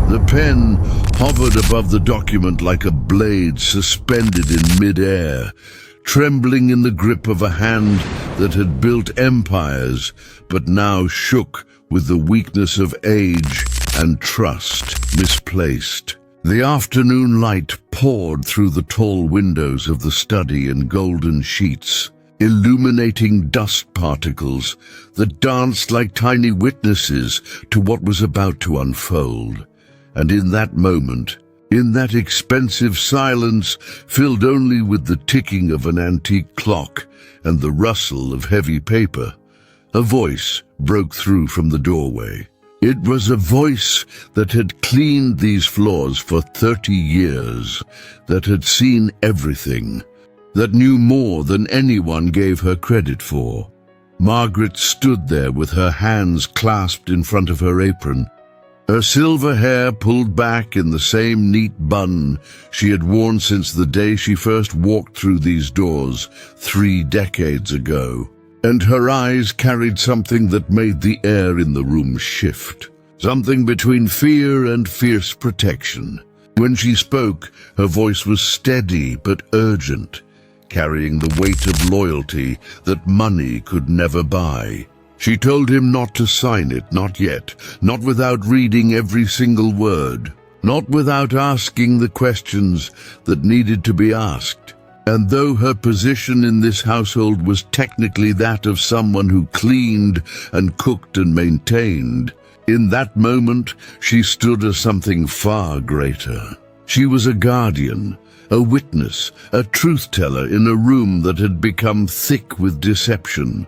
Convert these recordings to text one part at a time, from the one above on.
The pen hovered above the document like a blade suspended in mid-air, trembling in the grip of a hand that had built empires, but now shook with the weakness of age and trust misplaced. The afternoon light poured through the tall windows of the study in golden sheets, illuminating dust particles that danced like tiny witnesses to what was about to unfold. And in that moment, in that expensive silence filled only with the ticking of an antique clock and the rustle of heavy paper, a voice broke through from the doorway. It was a voice that had cleaned these floors for 30 years, that had seen everything, that knew more than anyone gave her credit for. Margaret stood there with her hands clasped in front of her apron, her silver hair pulled back in the same neat bun she had worn since the day she first walked through these doors 3 decades ago. And her eyes carried something that made the air in the room shift, something between fear and fierce protection. When she spoke, her voice was steady but urgent, carrying the weight of loyalty that money could never buy. She told him not to sign it, not yet, not without reading every single word, not without asking the questions that needed to be asked. And though her position in this household was technically that of someone who cleaned and cooked and maintained, in that moment she stood as something far greater. She was a guardian, a witness, a truth-teller in a room that had become thick with deception.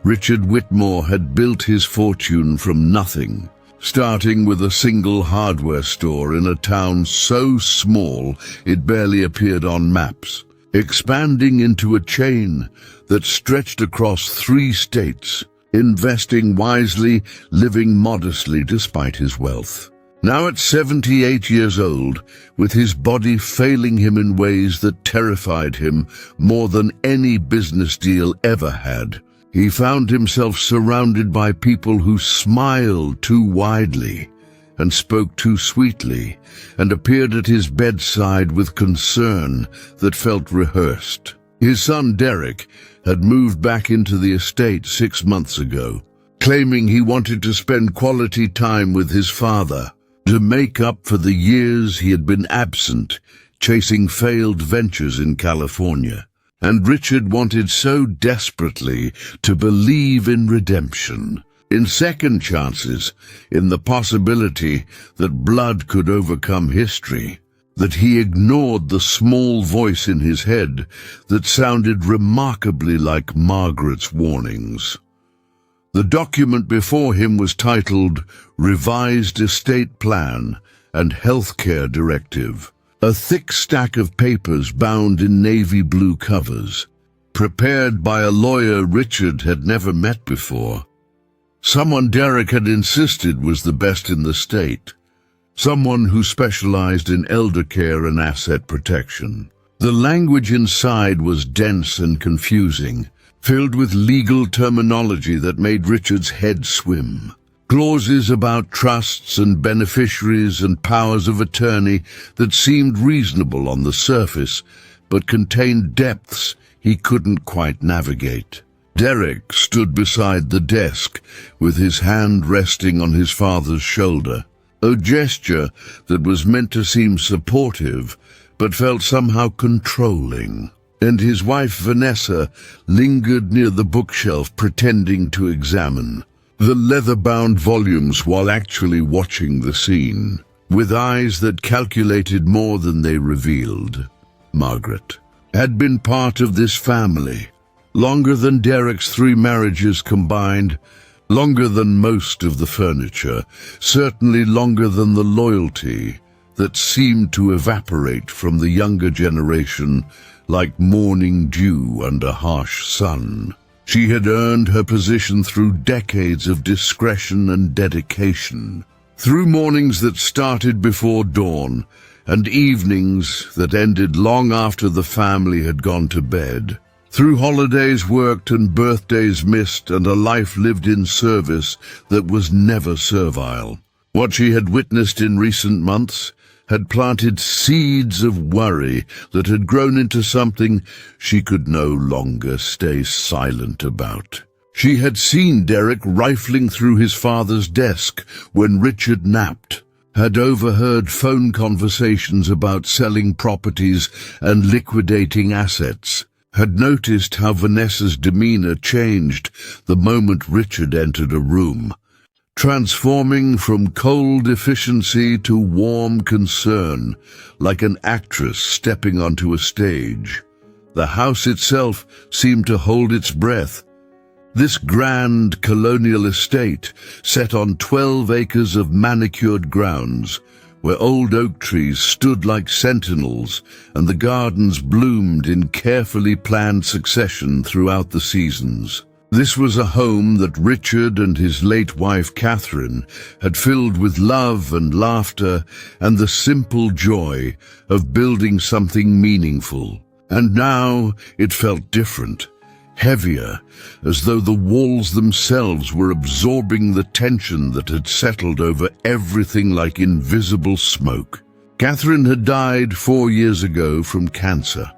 Richard Whitmore had built his fortune from nothing, starting with a single hardware store in a town so small it barely appeared on maps, expanding into a chain that stretched across 3 states, investing wisely, living modestly despite his wealth. Now at 78 years old, with his body failing him in ways that terrified him more than any business deal ever had, he found himself surrounded by people who smiled too widely and spoke too sweetly, and appeared at his bedside with concern that felt rehearsed. His son Derek had moved back into the estate 6 months ago, claiming he wanted to spend quality time with his father, to make up for the years he had been absent, chasing failed ventures in California. And Richard wanted so desperately to believe in redemption, in second chances, in the possibility that blood could overcome history, that he ignored the small voice in his head that sounded remarkably like Margaret's warnings. The document before him was titled Revised Estate Plan and Healthcare Directive, a thick stack of papers bound in navy blue covers, prepared by a lawyer Richard had never met before. Someone Derek had insisted was the best in the state, someone who specialized in elder care and asset protection. The language inside was dense and confusing, filled with legal terminology that made Richard's head swim. Clauses about trusts and beneficiaries and powers of attorney that seemed reasonable on the surface, but contained depths he couldn't quite navigate. Derek stood beside the desk, with his hand resting on his father's shoulder, a gesture that was meant to seem supportive, but felt somehow controlling. And his wife Vanessa lingered near the bookshelf, pretending to examine the leather-bound volumes while actually watching the scene, with eyes that calculated more than they revealed. Margaret had been part of this family, longer than Derek's 3 marriages combined, longer than most of the furniture, certainly longer than the loyalty that seemed to evaporate from the younger generation like morning dew under harsh sun. She had earned her position through decades of discretion and dedication, through mornings that started before dawn and evenings that ended long after the family had gone to bed, through holidays worked and birthdays missed and a life lived in service that was never servile. What she had witnessed in recent months had planted seeds of worry that had grown into something she could no longer stay silent about. She had seen Derek rifling through his father's desk when Richard napped, had overheard phone conversations about selling properties and liquidating assets, had noticed how Vanessa's demeanor changed the moment Richard entered a room, transforming from cold efficiency to warm concern, like an actress stepping onto a stage. The house itself seemed to hold its breath. This grand colonial estate, set on 12 acres of manicured grounds, where old oak trees stood like sentinels and the gardens bloomed in carefully planned succession throughout the seasons. This was a home that Richard and his late wife Catherine had filled with love and laughter and the simple joy of building something meaningful. And now it felt different, heavier, as though the walls themselves were absorbing the tension that had settled over everything like invisible smoke. Catherine had died 4 years ago from cancer,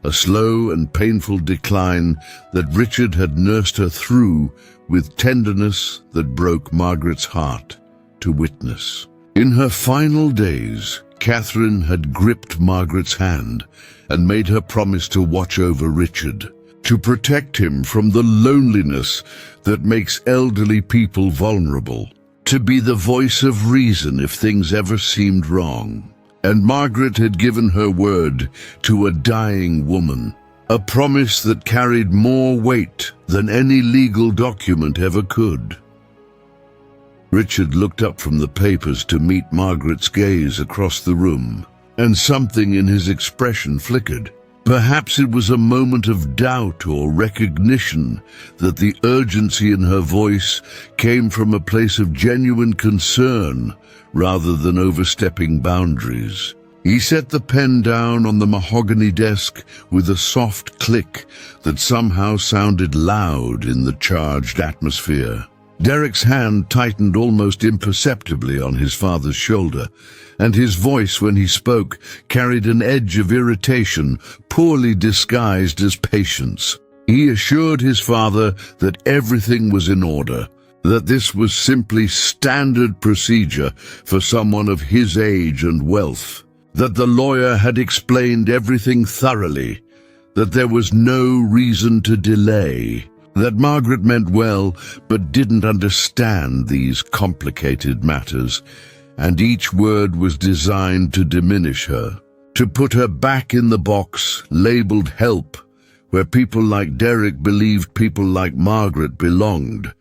a slow and painful decline that Richard had nursed her through with tenderness that broke Margaret's heart to witness. In her final days, Catherine had gripped Margaret's hand and made her promise to watch over Richard, to protect him from the loneliness that makes elderly people vulnerable, to be the voice of reason if things ever seemed wrong. And Margaret had given her word to a dying woman, a promise that carried more weight than any legal document ever could. Richard looked up from the papers to meet Margaret's gaze across the room, and something in his expression flickered. Perhaps it was a moment of doubt or recognition that the urgency in her voice came from a place of genuine concern rather than overstepping boundaries. He set the pen down on the mahogany desk with a soft click that somehow sounded loud in the charged atmosphere. Derek's hand tightened almost imperceptibly on his father's shoulder, and his voice when he spoke carried an edge of irritation, poorly disguised as patience. He assured his father that everything was in order, that this was simply standard procedure for someone of his age and wealth, that the lawyer had explained everything thoroughly, that there was no reason to delay, that Margaret meant well but didn't understand these complicated matters, and each word was designed to diminish her, to put her back in the box labeled help, where people like Derek believed people like Margaret belonged.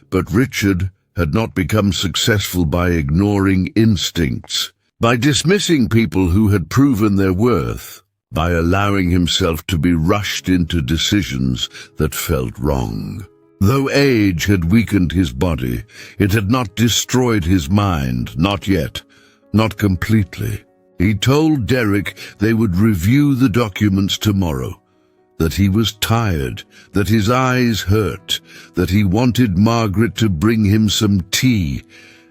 But Richard had not become successful by ignoring instincts, by dismissing people who had proven their worth, by allowing himself to be rushed into decisions that felt wrong. Though age had weakened his body, it had not destroyed his mind, not yet, not completely. He told Derek they would review the documents tomorrow, that he was tired, that his eyes hurt, that he wanted Margaret to bring him some tea,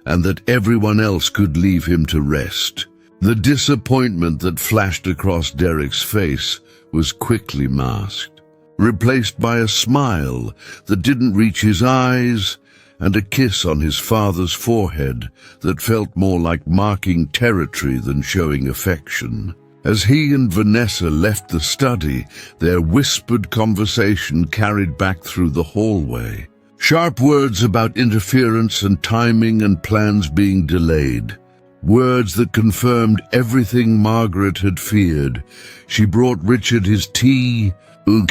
and that everyone else could leave him to rest. The disappointment that flashed across Derek's face was quickly masked, replaced by a smile that didn't reach his eyes and a kiss on his father's forehead that felt more like marking territory than showing affection. As he and Vanessa left the study, their whispered conversation carried back through the hallway. Sharp words about interference and timing and plans being delayed. Words that confirmed everything Margaret had feared. She brought Richard his tea,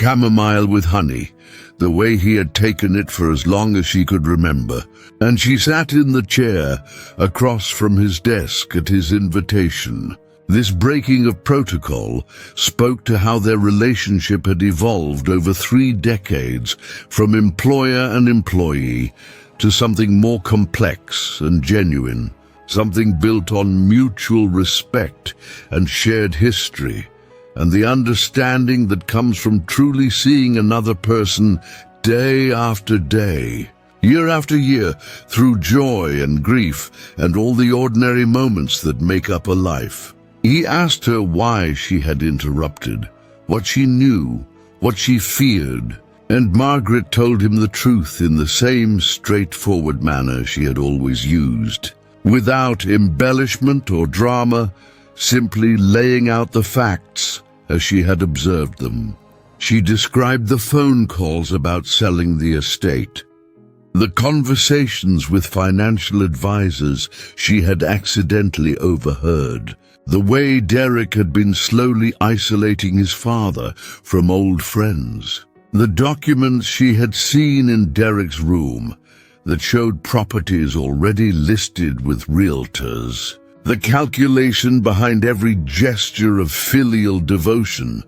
chamomile with honey, the way he had taken it for as long as she could remember, and she sat in the chair across from his desk at his invitation. This breaking of protocol spoke to how their relationship had evolved over 3 decades, from employer and employee to something more complex and genuine, something built on mutual respect and shared history, and the understanding that comes from truly seeing another person day after day. year after year, through joy and grief and all the ordinary moments that make up a life. He asked her why she had interrupted, what she knew, what she feared, and Margaret told him the truth in the same straightforward manner she had always used, without embellishment or drama, simply laying out the facts as she had observed them. She described the phone calls about selling the estate, the conversations with financial advisors she had accidentally overheard, the way Derek had been slowly isolating his father from old friends, the documents she had seen in Derek's room that showed properties already listed with realtors, the calculation behind every gesture of filial devotion.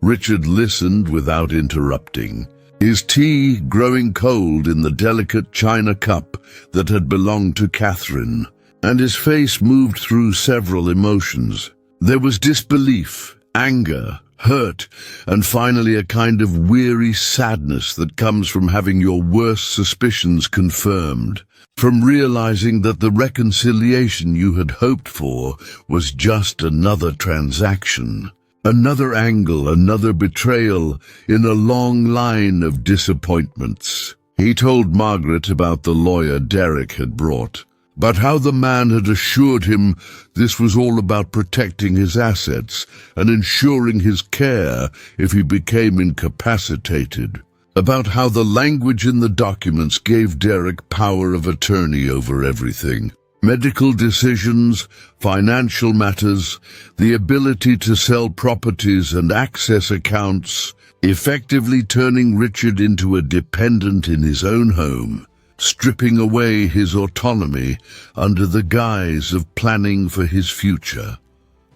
Richard listened without interrupting, his tea growing cold in the delicate china cup that had belonged to Catherine, and his face moved through several emotions. There was disbelief, anger, hurt, and finally a kind of weary sadness that comes from having your worst suspicions confirmed, from realizing that the reconciliation you had hoped for was just another transaction. Another angle, another betrayal in a long line of disappointments. He told Margaret about the lawyer Derek had brought, but how the man had assured him this was all about protecting his assets and ensuring his care if he became incapacitated. About how the language in the documents gave Derek power of attorney over everything. Medical decisions, financial matters, the ability to sell properties and access accounts, effectively turning Richard into a dependent in his own home, stripping away his autonomy under the guise of planning for his future.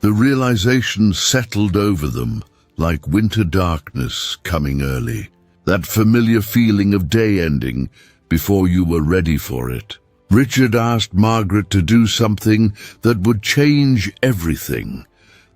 The realization settled over them like winter darkness coming early, that familiar feeling of day ending before you were ready for it. Richard asked Margaret to do something that would change everything,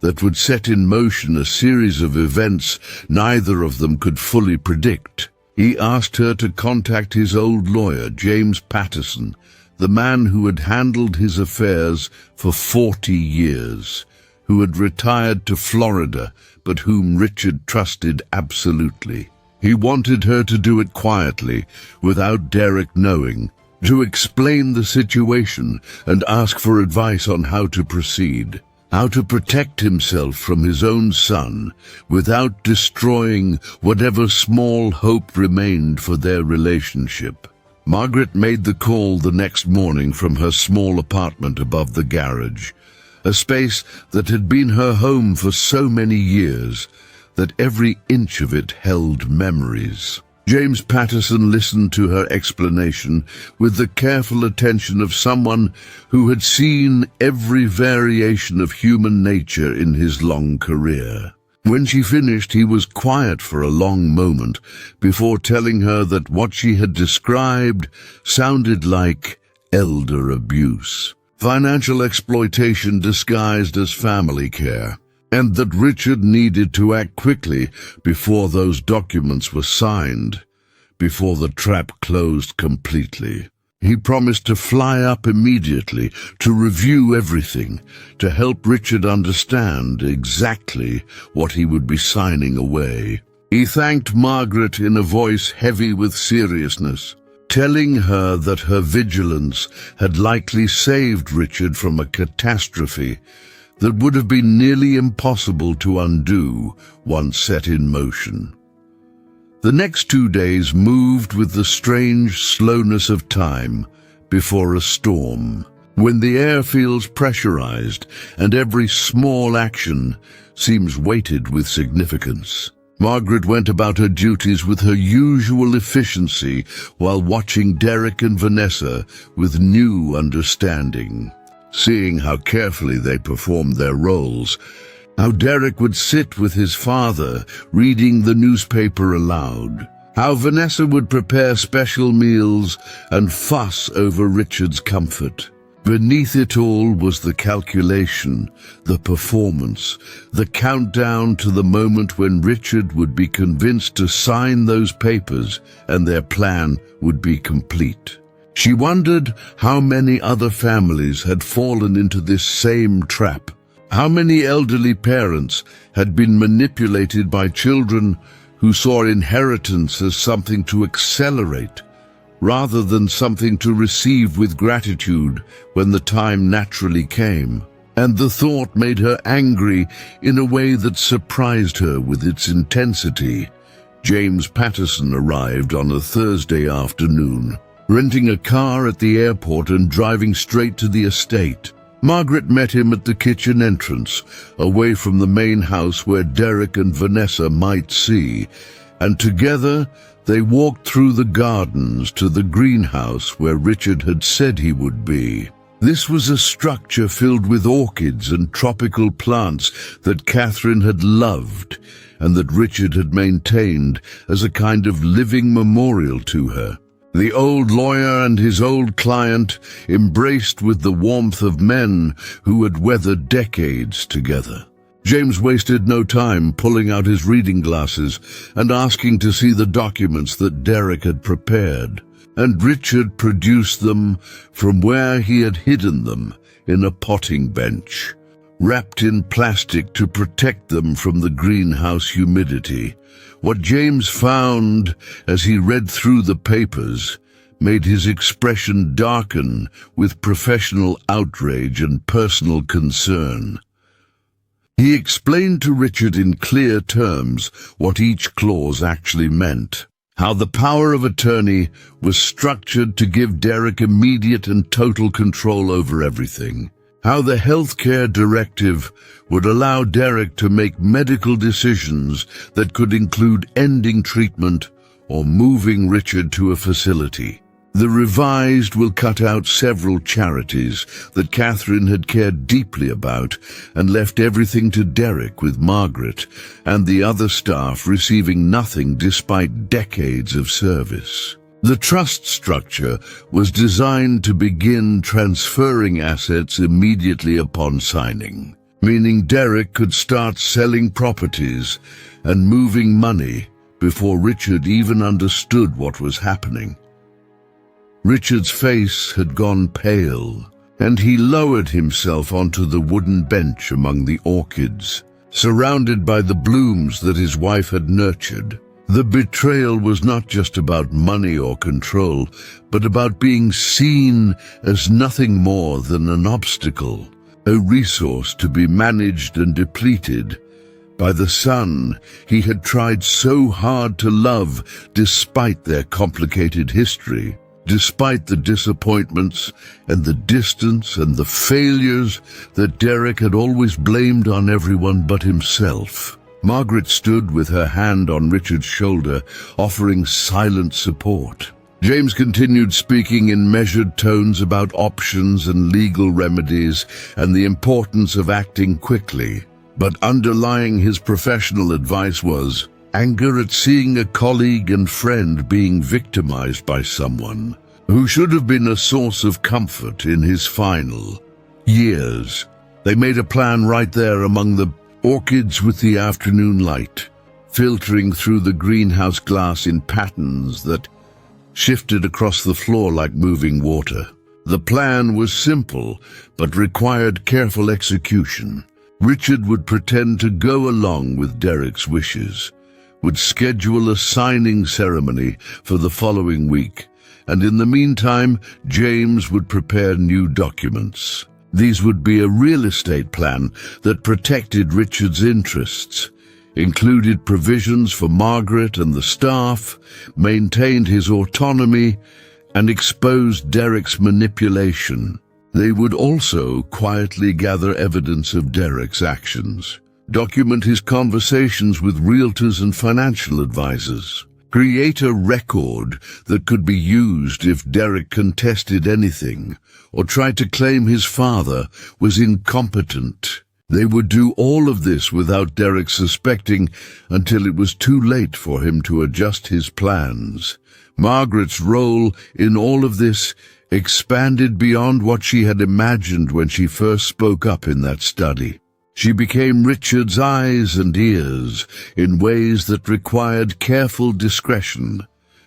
that would set in motion a series of events neither of them could fully predict. He asked her to contact his old lawyer, James Patterson, the man who had handled his affairs for 40 years, who had retired to Florida, but whom Richard trusted absolutely. He wanted her to do it quietly, without Derek knowing, to explain the situation and ask for advice on how to proceed, how to protect himself from his own son without destroying whatever small hope remained for their relationship. Margaret made the call the next morning from her small apartment above the garage, a space that had been her home for so many years that every inch of it held memories. James Patterson listened to her explanation with the careful attention of someone who had seen every variation of human nature in his long career. When she finished, he was quiet for a long moment before telling her that what she had described sounded like elder abuse, financial exploitation disguised as family care, and that Richard needed to act quickly before those documents were signed, before the trap closed completely. He promised to fly up immediately, to review everything, to help Richard understand exactly what he would be signing away. He thanked Margaret in a voice heavy with seriousness, telling her that her vigilance had likely saved Richard from a catastrophe that would have been nearly impossible to undo once set in motion. The next 2 days moved with the strange slowness of time before a storm, when the air feels pressurized and every small action seems weighted with significance. Margaret went about her duties with her usual efficiency while watching Derek and Vanessa with new understanding. Seeing how carefully they performed their roles, how Derek would sit with his father reading the newspaper aloud, how Vanessa would prepare special meals and fuss over Richard's comfort. Beneath it all was the calculation, the performance, the countdown to the moment when Richard would be convinced to sign those papers and their plan would be complete. She wondered how many other families had fallen into this same trap. How many elderly parents had been manipulated by children who saw inheritance as something to accelerate, rather than something to receive with gratitude when the time naturally came. And the thought made her angry in a way that surprised her with its intensity. James Patterson arrived on a Thursday afternoon, renting a car at the airport and driving straight to the estate. Margaret met him at the kitchen entrance, away from the main house where Derek and Vanessa might see, and together they walked through the gardens to the greenhouse where Richard had said he would be. This was a structure filled with orchids and tropical plants that Catherine had loved and that Richard had maintained as a kind of living memorial to her. The old lawyer and his old client embraced with the warmth of men who had weathered decades together. James wasted no time pulling out his reading glasses and asking to see the documents that Derek had prepared, and Richard produced them from where he had hidden them in a potting bench, wrapped in plastic to protect them from the greenhouse humidity. What James found as he read through the papers made his expression darken with professional outrage and personal concern. He explained to Richard in clear terms what each clause actually meant, how the power of attorney was structured to give Derek immediate and total control over everything, how the healthcare directive would allow Derek to make medical decisions that could include ending treatment or moving Richard to a facility. The revised will cut out several charities that Catherine had cared deeply about and left everything to Derek, with Margaret and the other staff receiving nothing despite decades of service. The trust structure was designed to begin transferring assets immediately upon signing, meaning Derek could start selling properties and moving money before Richard even understood what was happening. Richard's face had gone pale, and he lowered himself onto the wooden bench among the orchids, surrounded by the blooms that his wife had nurtured. The betrayal was not just about money or control, but about being seen as nothing more than an obstacle, a resource to be managed and depleted by the son he had tried so hard to love despite their complicated history, despite the disappointments and the distance and the failures that Derek had always blamed on everyone but himself. Margaret stood with her hand on Richard's shoulder, offering silent support. James continued speaking in measured tones about options and legal remedies and the importance of acting quickly. But underlying his professional advice was anger at seeing a colleague and friend being victimized by someone who should have been a source of comfort in his final years. They made a plan right there among the orchids, with the afternoon light filtering through the greenhouse glass in patterns that shifted across the floor like moving water. The plan was simple, but required careful execution. Richard would pretend to go along with Derek's wishes, would schedule a signing ceremony for the following week, and in the meantime, James would prepare new documents. These would be a real estate plan that protected Richard's interests, included provisions for Margaret and the staff, maintained his autonomy, and exposed Derek's manipulation. They would also quietly gather evidence of Derek's actions, document his conversations with realtors and financial advisors, create a record that could be used if Derek contested anything or tried to claim his father was incompetent. They would do all of this without Derek suspecting until it was too late for him to adjust his plans. Margaret's role in all of this expanded beyond what she had imagined when she first spoke up in that study. She became Richard's eyes and ears in ways that required careful discretion,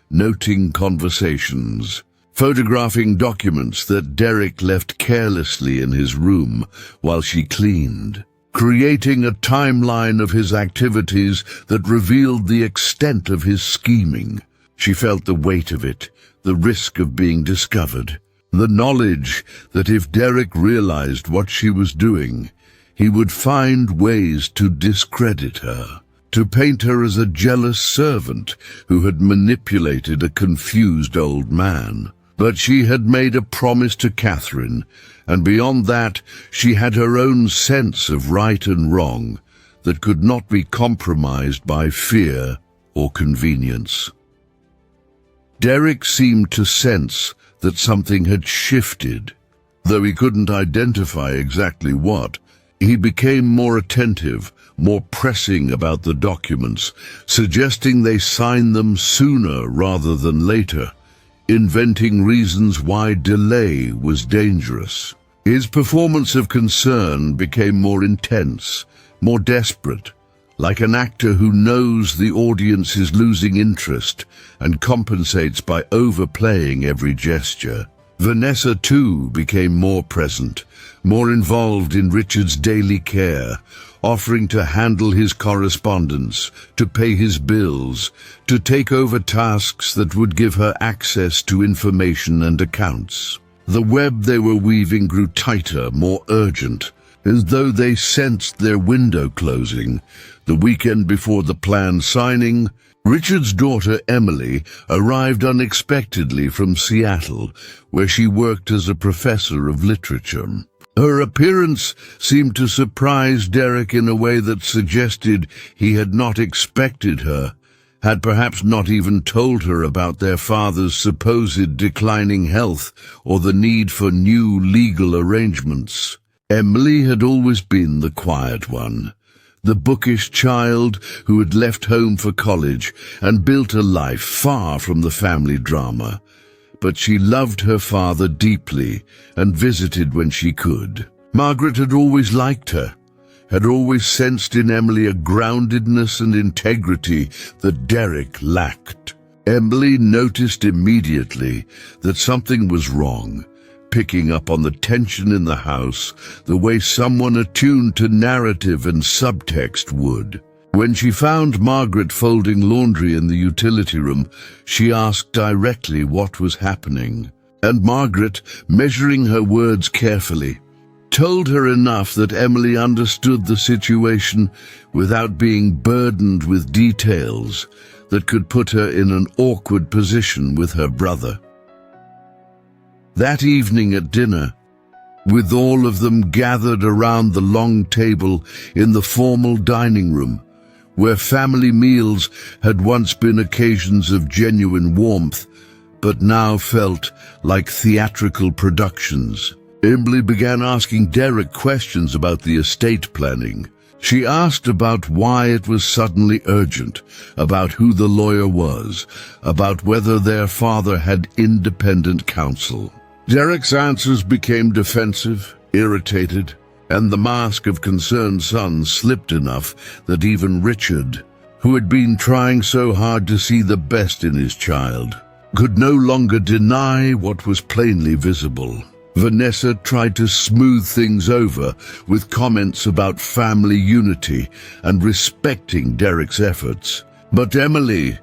noting conversations, photographing documents that Derek left carelessly in his room while she cleaned, creating a timeline of his activities that revealed the extent of his scheming. She felt the weight of it, the risk of being discovered, the knowledge that if Derek realized what she was doing, he would find ways to discredit her, to paint her as a jealous servant who had manipulated a confused old man. But she had made a promise to Catherine, and beyond that, she had her own sense of right and wrong that could not be compromised by fear or convenience. Derek seemed to sense that something had shifted. Though he couldn't identify exactly what, he became more attentive, more pressing about the documents, suggesting they sign them sooner rather than later, inventing reasons why delay was dangerous. His performance of concern became more intense, more desperate, like an actor who knows the audience is losing interest and compensates by overplaying every gesture. Vanessa, too, became more present, more involved in Richard's daily care, offering to handle his correspondence, to pay his bills, to take over tasks that would give her access to information and accounts. The web they were weaving grew tighter, more urgent, as though they sensed their window closing. The weekend before the planned signing, Richard's daughter Emily arrived unexpectedly from Seattle, where she worked as a professor of literature. Her appearance seemed to surprise Derek in a way that suggested he had not expected her, had perhaps not even told her about their father's supposed declining health or the need for new legal arrangements. Emily had always been the quiet one, the bookish child who had left home for college and built a life far from the family drama. But she loved her father deeply and visited when she could. Margaret had always liked her, had always sensed in Emily a groundedness and integrity that Derek lacked. Emily noticed immediately that something was wrong, picking up on the tension in the house the way someone attuned to narrative and subtext would. When she found Margaret folding laundry in the utility room, she asked directly what was happening. And Margaret, measuring her words carefully, told her enough that Emily understood the situation without being burdened with details that could put her in an awkward position with her brother. That evening at dinner, with all of them gathered around the long table in the formal dining room, where family meals had once been occasions of genuine warmth, but now felt like theatrical productions, Emily began asking Derek questions about the estate planning. She asked about why it was suddenly urgent, about who the lawyer was, about whether their father had independent counsel. Derek's answers became defensive, irritated, and the mask of concerned son slipped enough that even Richard, who had been trying so hard to see the best in his child, could no longer deny what was plainly visible. Vanessa tried to smooth things over with comments about family unity and respecting Derek's efforts. But Emily,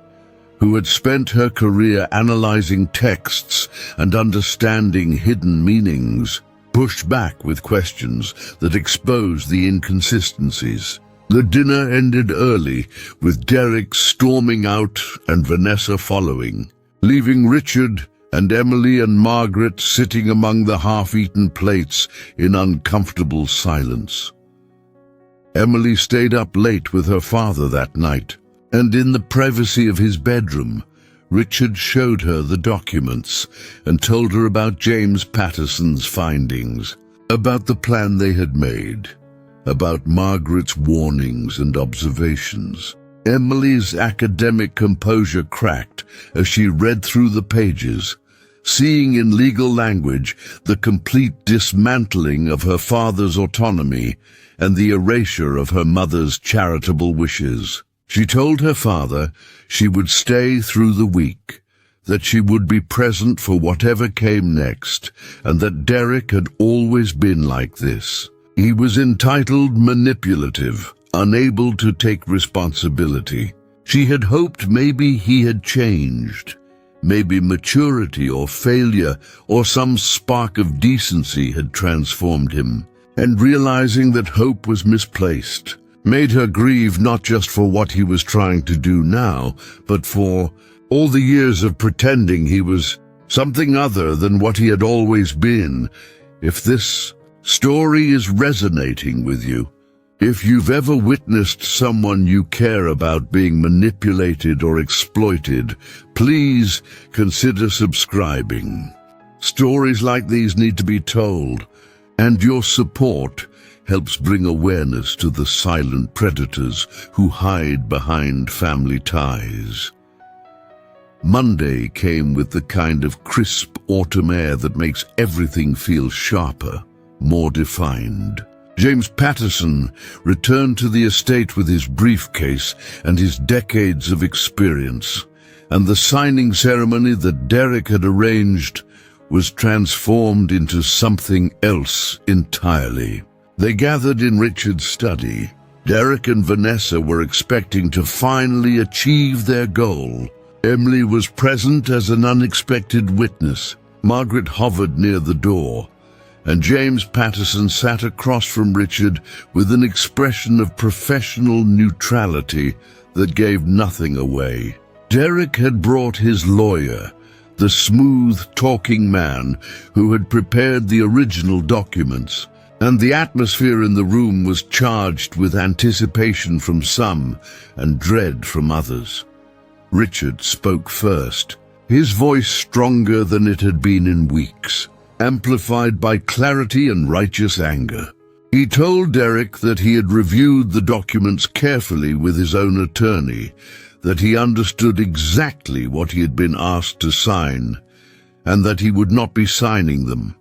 who had spent her career analyzing texts and understanding hidden meanings, pushed back with questions that exposed the inconsistencies. The dinner ended early, with Derek storming out and Vanessa following, leaving Richard and Emily and Margaret sitting among the half-eaten plates in uncomfortable silence. Emily stayed up late with her father that night, and in the privacy of his bedroom, Richard showed her the documents and told her about James Patterson's findings, about the plan they had made, about Margaret's warnings and observations. Emily's academic composure cracked as she read through the pages, seeing in legal language the complete dismantling of her father's autonomy and the erasure of her mother's charitable wishes. She told her father she would stay through the week, that she would be present for whatever came next, and that Derek had always been like this. He was entitled, manipulative, unable to take responsibility. She had hoped maybe he had changed. Maybe maturity or failure or some spark of decency had transformed him, and realizing that hope was misplaced made her grieve not just for what he was trying to do now, but for all the years of pretending he was something other than what he had always been. If this story is resonating with you, if you've ever witnessed someone you care about being manipulated or exploited, please consider subscribing. Stories like these need to be told, and your support helps bring awareness to the silent predators who hide behind family ties. Monday came with the kind of crisp autumn air that makes everything feel sharper, more defined. James Patterson returned to the estate with his briefcase and his decades of experience, and the signing ceremony that Derek had arranged was transformed into something else entirely. They gathered in Richard's study. Derek and Vanessa were expecting to finally achieve their goal. Emily was present as an unexpected witness. Margaret hovered near the door, and James Patterson sat across from Richard with an expression of professional neutrality that gave nothing away. Derek had brought his lawyer, the smooth-talking man who had prepared the original documents, and the atmosphere in the room was charged with anticipation from some and dread from others. Richard spoke first, his voice stronger than it had been in weeks, amplified by clarity and righteous anger. He told Derek that he had reviewed the documents carefully with his own attorney, that he understood exactly what he had been asked to sign, and that he would not be signing them.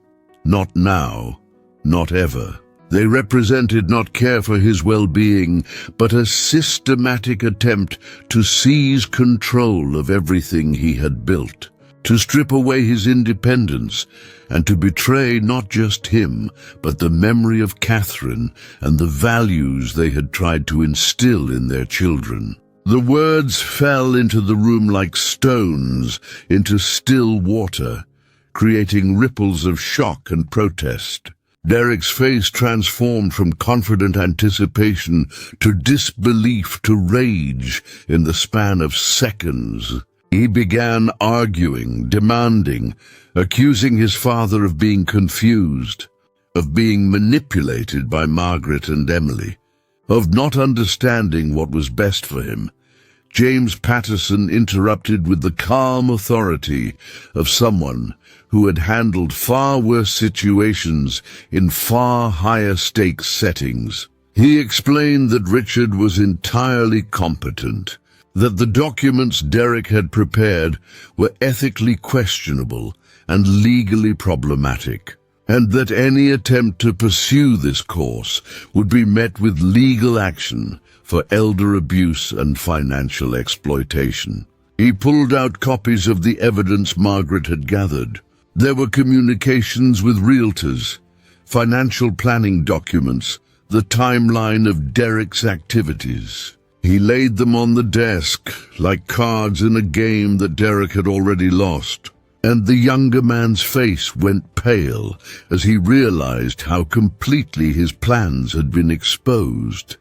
Not now, not ever. They represented not care for his well-being, but a systematic attempt to seize control of everything he had built, to strip away his independence, and to betray not just him, but the memory of Catherine and the values they had tried to instill in their children. The words fell into the room like stones into still water, creating ripples of shock and protest. Derek's face transformed from confident anticipation to disbelief to rage in the span of seconds. He began arguing, demanding, accusing his father of being confused, of being manipulated by Margaret and Emily, of not understanding what was best for him. James Patterson interrupted with the calm authority of someone who had handled far worse situations in far higher stakes settings. He explained that Richard was entirely competent, that the documents Derek had prepared were ethically questionable and legally problematic, and that any attempt to pursue this course would be met with legal action for elder abuse and financial exploitation. He pulled out copies of the evidence Margaret had gathered. There were communications with realtors, financial planning documents, the timeline of Derek's activities. He laid them on the desk, like cards in a game that Derek had already lost, and the younger man's face went pale as he realized how completely his plans had been exposed.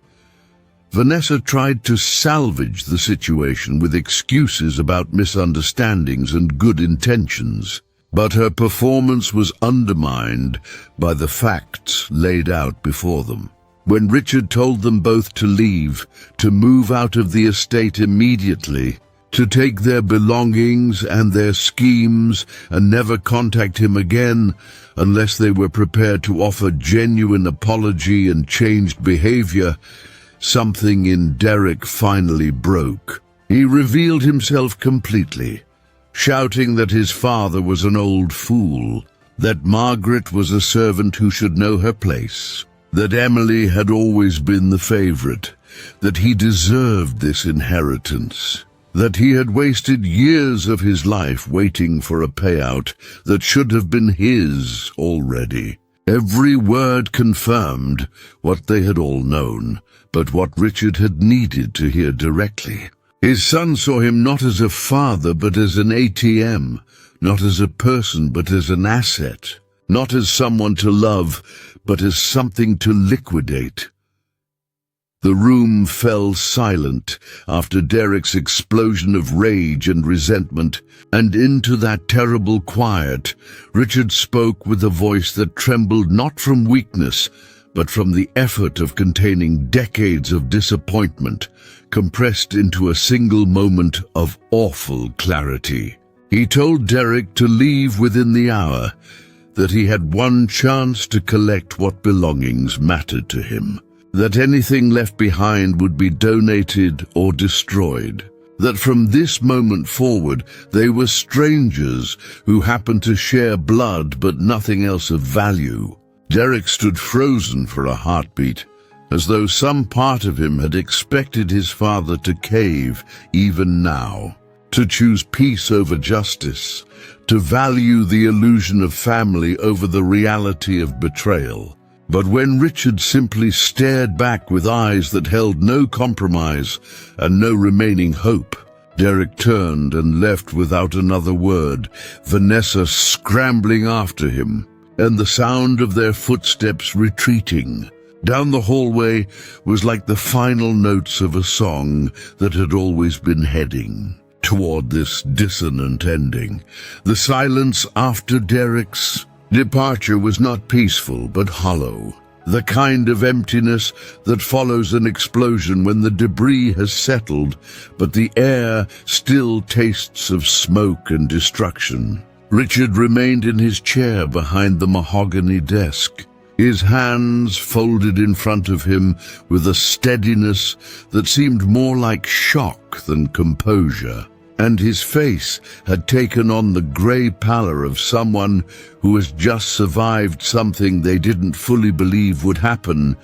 Vanessa tried to salvage the situation with excuses about misunderstandings and good intentions, but her performance was undermined by the facts laid out before them. When Richard told them both to leave, to move out of the estate immediately, to take their belongings and their schemes and never contact him again unless they were prepared to offer genuine apology and changed behavior, something in Derek finally broke. He revealed himself completely, shouting that his father was an old fool, that Margaret was a servant who should know her place, that Emily had always been the favorite, that he deserved this inheritance, that he had wasted years of his life waiting for a payout that should have been his already. Every word confirmed what they had all known, but what Richard had needed to hear directly. His son saw him not as a father but as an ATM, not as a person but as an asset, not as someone to love but as something to liquidate. The room fell silent after Derek's explosion of rage and resentment, and into that terrible quiet, Richard spoke with a voice that trembled not from weakness, but from the effort of containing decades of disappointment, compressed into a single moment of awful clarity. He told Derek to leave within the hour, that he had one chance to collect what belongings mattered to him, that anything left behind would be donated or destroyed, that from this moment forward they were strangers who happened to share blood but nothing else of value. Derek stood frozen for a heartbeat, as though some part of him had expected his father to cave even now, to choose peace over justice, to value the illusion of family over the reality of betrayal. But when Richard simply stared back with eyes that held no compromise and no remaining hope, Derek turned and left without another word, Vanessa scrambling after him, and the sound of their footsteps retreating down the hallway was like the final notes of a song that had always been heading toward this dissonant ending. The silence after Derek's departure was not peaceful but hollow, the kind of emptiness that follows an explosion when the debris has settled, but the air still tastes of smoke and destruction. Richard remained in his chair behind the mahogany desk, his hands folded in front of him with a steadiness that seemed more like shock than composure, and his face had taken on the grey pallor of someone who has just survived something they didn't fully believe would happen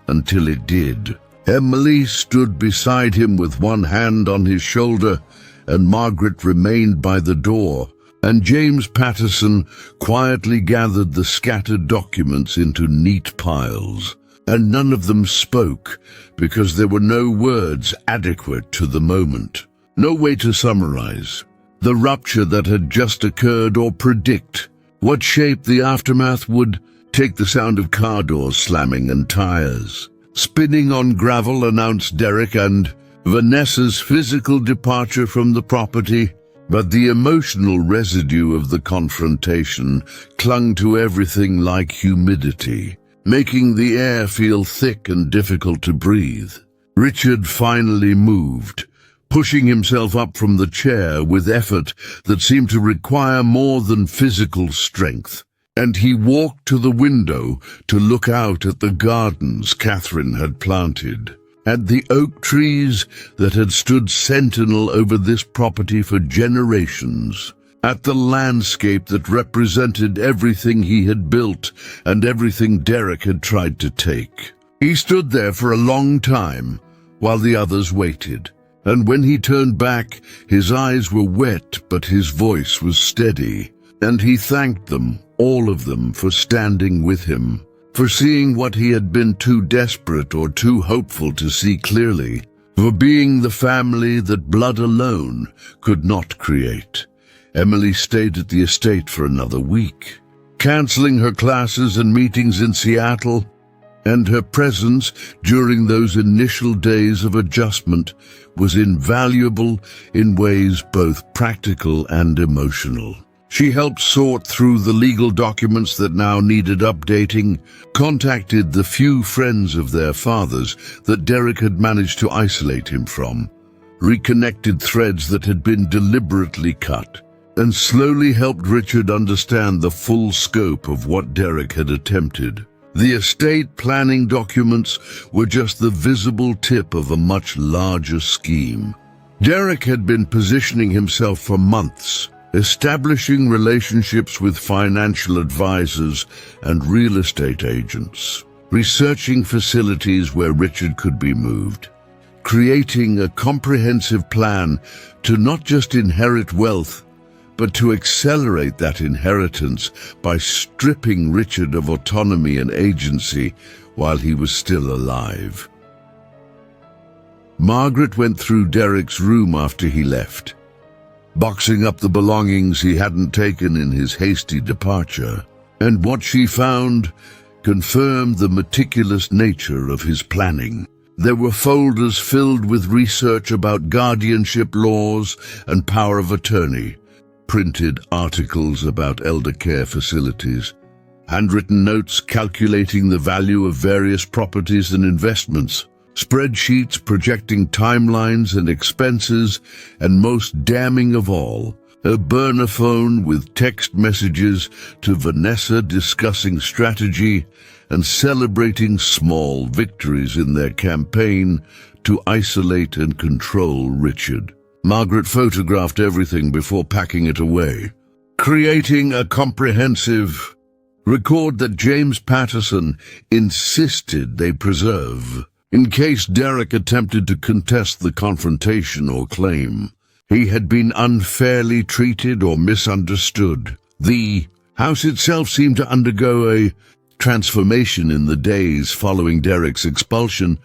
until it did. Emily stood beside him with one hand on his shoulder, and Margaret remained by the door, and James Patterson quietly gathered the scattered documents into neat piles, and none of them spoke because there were no words adequate to the moment. No way to summarize the rupture that had just occurred or predict what shape the aftermath would take. The sound of car doors slamming and tires spinning on gravel announced Derek and Vanessa's physical departure from the property, but the emotional residue of the confrontation clung to everything like humidity, making the air feel thick and difficult to breathe. Richard finally moved, pushing himself up from the chair with effort that seemed to require more than physical strength, and he walked to the window to look out at the gardens Catherine had planted, at the oak trees that had stood sentinel over this property for generations, at the landscape that represented everything he had built and everything Derek had tried to take. He stood there for a long time while the others waited. And when he turned back, his eyes were wet, but his voice was steady. And he thanked them, all of them, for standing with him, for seeing what he had been too desperate or too hopeful to see clearly, for being the family that blood alone could not create. Emily stayed at the estate for another week, canceling her classes and meetings in Seattle, and her presence during those initial days of adjustment was invaluable in ways both practical and emotional. She helped sort through the legal documents that now needed updating, contacted the few friends of their fathers that Derek had managed to isolate him from, reconnected threads that had been deliberately cut, and slowly helped Richard understand the full scope of what Derek had attempted. The estate planning documents were just the visible tip of a much larger scheme. Derek had been positioning himself for months, establishing relationships with financial advisors and real estate agents, researching facilities where Richard could be moved, creating a comprehensive plan to not just inherit wealth, but to accelerate that inheritance by stripping Richard of autonomy and agency while he was still alive. Margaret went through Derek's room after he left, boxing up the belongings he hadn't taken in his hasty departure, and what she found confirmed the meticulous nature of his planning. There were folders filled with research about guardianship laws and power of attorney, printed articles about elder care facilities, handwritten notes calculating the value of various properties and investments, spreadsheets projecting timelines and expenses, and most damning of all, a burner phone with text messages to Vanessa discussing strategy and celebrating small victories in their campaign to isolate and control Richard. Margaret photographed everything before packing it away, creating a comprehensive record that James Patterson insisted they preserve, in case Derek attempted to contest the confrontation or claim he had been unfairly treated or misunderstood. The house itself seemed to undergo a transformation in the days following Derek's expulsion,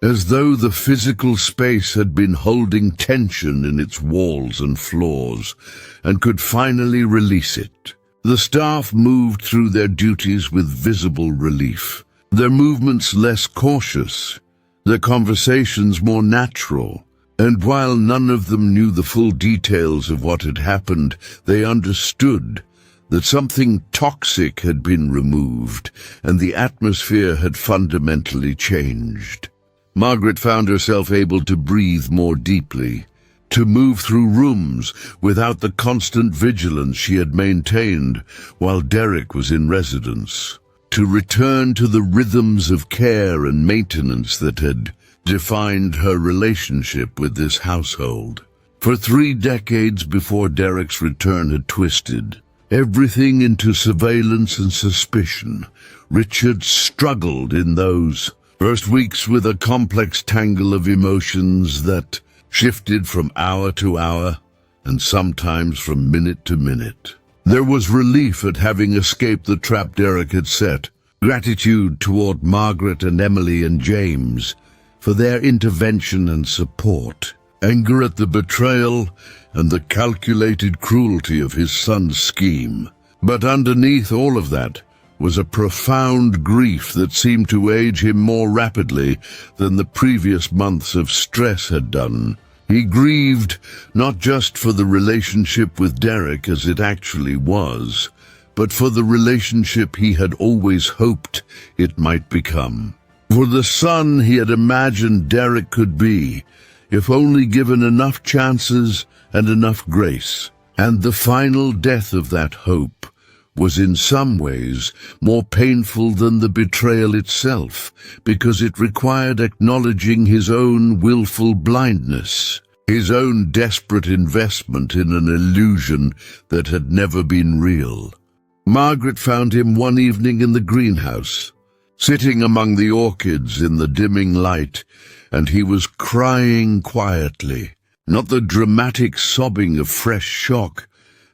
as though the physical space had been holding tension in its walls and floors and could finally release it. The staff moved through their duties with visible relief, their movements less cautious, their conversations more natural, and while none of them knew the full details of what had happened, they understood that something toxic had been removed and the atmosphere had fundamentally changed. Margaret found herself able to breathe more deeply, to move through rooms without the constant vigilance she had maintained while Derek was in residence, to return to the rhythms of care and maintenance that had defined her relationship with this household. For 3 decades before Derek's return had twisted everything into surveillance and suspicion, Richard struggled in those first weeks with a complex tangle of emotions that shifted from hour to hour and sometimes from minute to minute. There was relief at having escaped the trap Derek had set, gratitude toward Margaret and Emily and James for their intervention and support, anger at the betrayal and the calculated cruelty of his son's scheme. But underneath all of that was a profound grief that seemed to age him more rapidly than the previous months of stress had done. He grieved not just for the relationship with Derek as it actually was, but for the relationship he had always hoped it might become. For the son he had imagined Derek could be, if only given enough chances and enough grace. And the final death of that hope was in some ways more painful than the betrayal itself, because it required acknowledging his own willful blindness, his own desperate investment in an illusion that had never been real. Margaret found him one evening in the greenhouse, sitting among the orchids in the dimming light, and he was crying quietly, not the dramatic sobbing of fresh shock,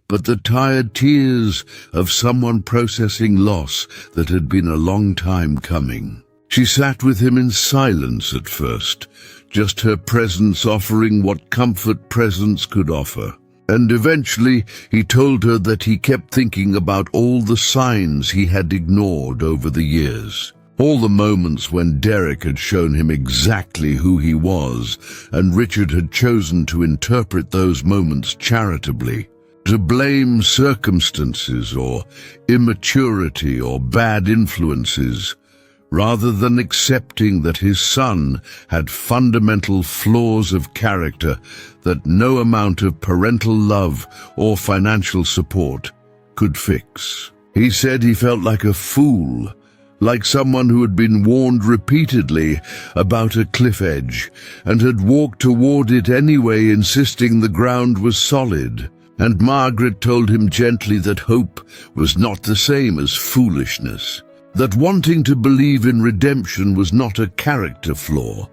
but the tired tears of someone processing loss that had been a long time coming. She sat with him in silence at first, just her presence offering what comfort presence could offer. And eventually he told her that he kept thinking about all the signs he had ignored over the years. All the moments when Derek had shown him exactly who he was, and Richard had chosen to interpret those moments charitably, to blame circumstances or immaturity or bad influences, rather than accepting that his son had fundamental flaws of character that no amount of parental love or financial support could fix. He said he felt like a fool, like someone who had been warned repeatedly about a cliff edge and had walked toward it anyway, insisting the ground was solid. and Margaret told him gently that hope was not the same as foolishness, that wanting to believe in redemption was not a character flaw,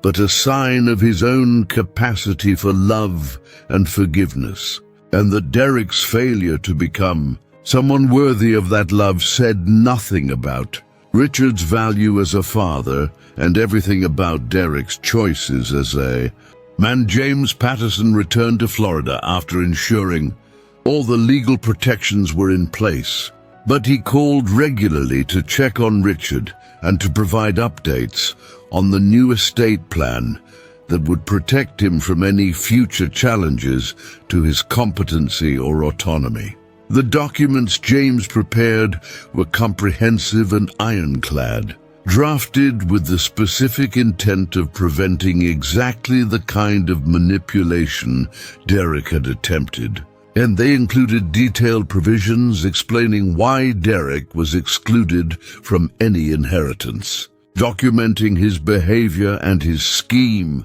but a sign of his own capacity for love and forgiveness, and that Derek's failure to become someone worthy of that love said nothing about Richard's value as a father and everything about Derek's choices as a man. James Patterson returned to Florida after ensuring all the legal protections were in place, but he called regularly to check on Richard and to provide updates on the new estate plan that would protect him from any future challenges to his competency or autonomy. The documents James prepared were comprehensive and ironclad, drafted with the specific intent of preventing exactly the kind of manipulation Derek had attempted. And they included detailed provisions explaining why Derek was excluded from any inheritance, documenting his behavior and his scheme,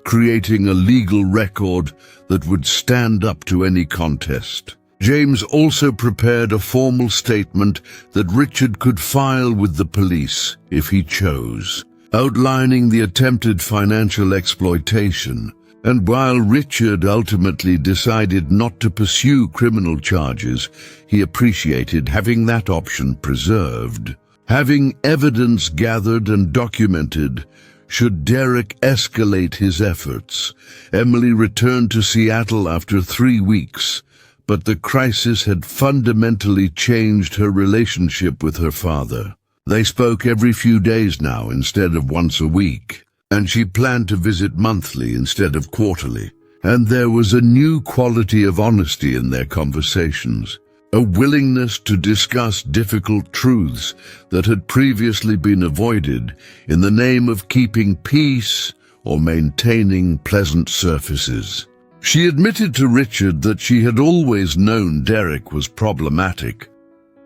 creating a legal record that would stand up to any contest. James also prepared a formal statement that Richard could file with the police if he chose, outlining the attempted financial exploitation. And while Richard ultimately decided not to pursue criminal charges, he appreciated having that option preserved. Having evidence gathered and documented, should Derek escalate his efforts. Emily returned to Seattle after 3 weeks, but the crisis had fundamentally changed her relationship with her father. They spoke every few days now instead of once a week, and she planned to visit monthly instead of quarterly. And there was a new quality of honesty in their conversations, a willingness to discuss difficult truths that had previously been avoided in the name of keeping peace or maintaining pleasant surfaces. She admitted to Richard that she had always known Derek was problematic,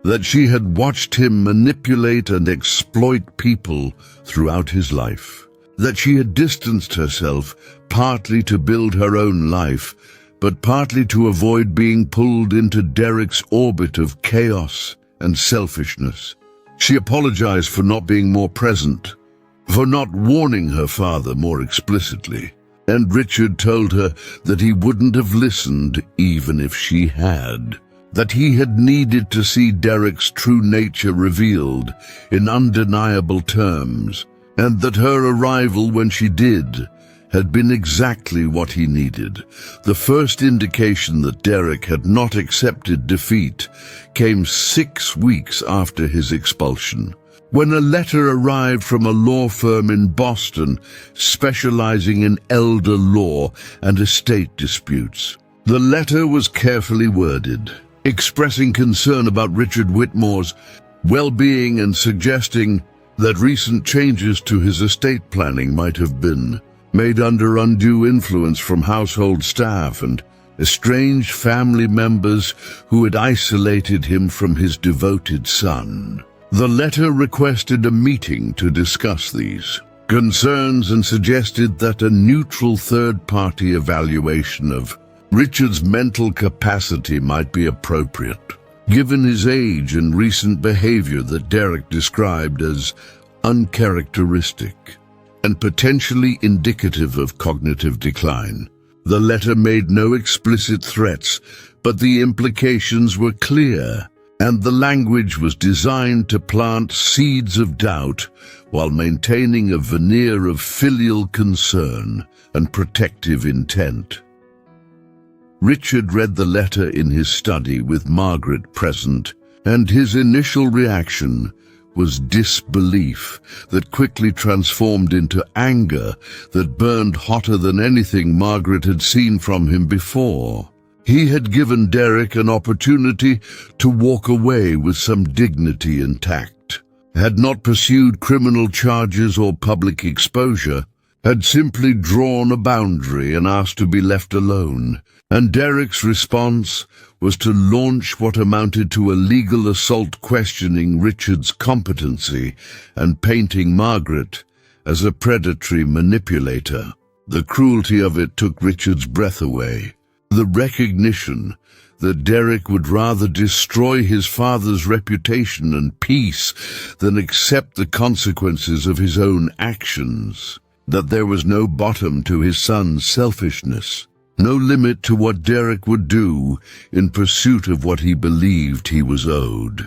that she had watched him manipulate and exploit people throughout his life, that she had distanced herself partly to build her own life, but partly to avoid being pulled into Derek's orbit of chaos and selfishness. She apologized for not being more present, for not warning her father more explicitly. And Richard told her that he wouldn't have listened even if she had, that he had needed to see Derek's true nature revealed in undeniable terms, and that her arrival when she did had been exactly what he needed. The first indication that Derek had not accepted defeat came 6 weeks after his expulsion, when a letter arrived from a law firm in Boston specializing in elder law and estate disputes. The letter was carefully worded, expressing concern about Richard Whitmore's well-being and suggesting that recent changes to his estate planning might have been made under undue influence from household staff and estranged family members who had isolated him from his devoted son. The letter requested a meeting to discuss these concerns and suggested that a neutral third-party evaluation of Richard's mental capacity might be appropriate, given his age and recent behavior that Derek described as uncharacteristic and potentially indicative of cognitive decline. The letter made no explicit threats, but the implications were clear, and the language was designed to plant seeds of doubt while maintaining a veneer of filial concern and protective intent. Richard read the letter in his study with Margaret present, and his initial reaction was disbelief that quickly transformed into anger that burned hotter than anything Margaret had seen from him before. He had given Derek an opportunity to walk away with some dignity intact, had not pursued criminal charges or public exposure, had simply drawn a boundary and asked to be left alone. And Derek's response was to launch what amounted to a legal assault questioning Richard's competency and painting Margaret as a predatory manipulator. The cruelty of it took Richard's breath away. The recognition that Derek would rather destroy his father's reputation and peace than accept the consequences of his own actions. That there was no bottom to his son's selfishness, no limit to what Derek would do in pursuit of what he believed he was owed.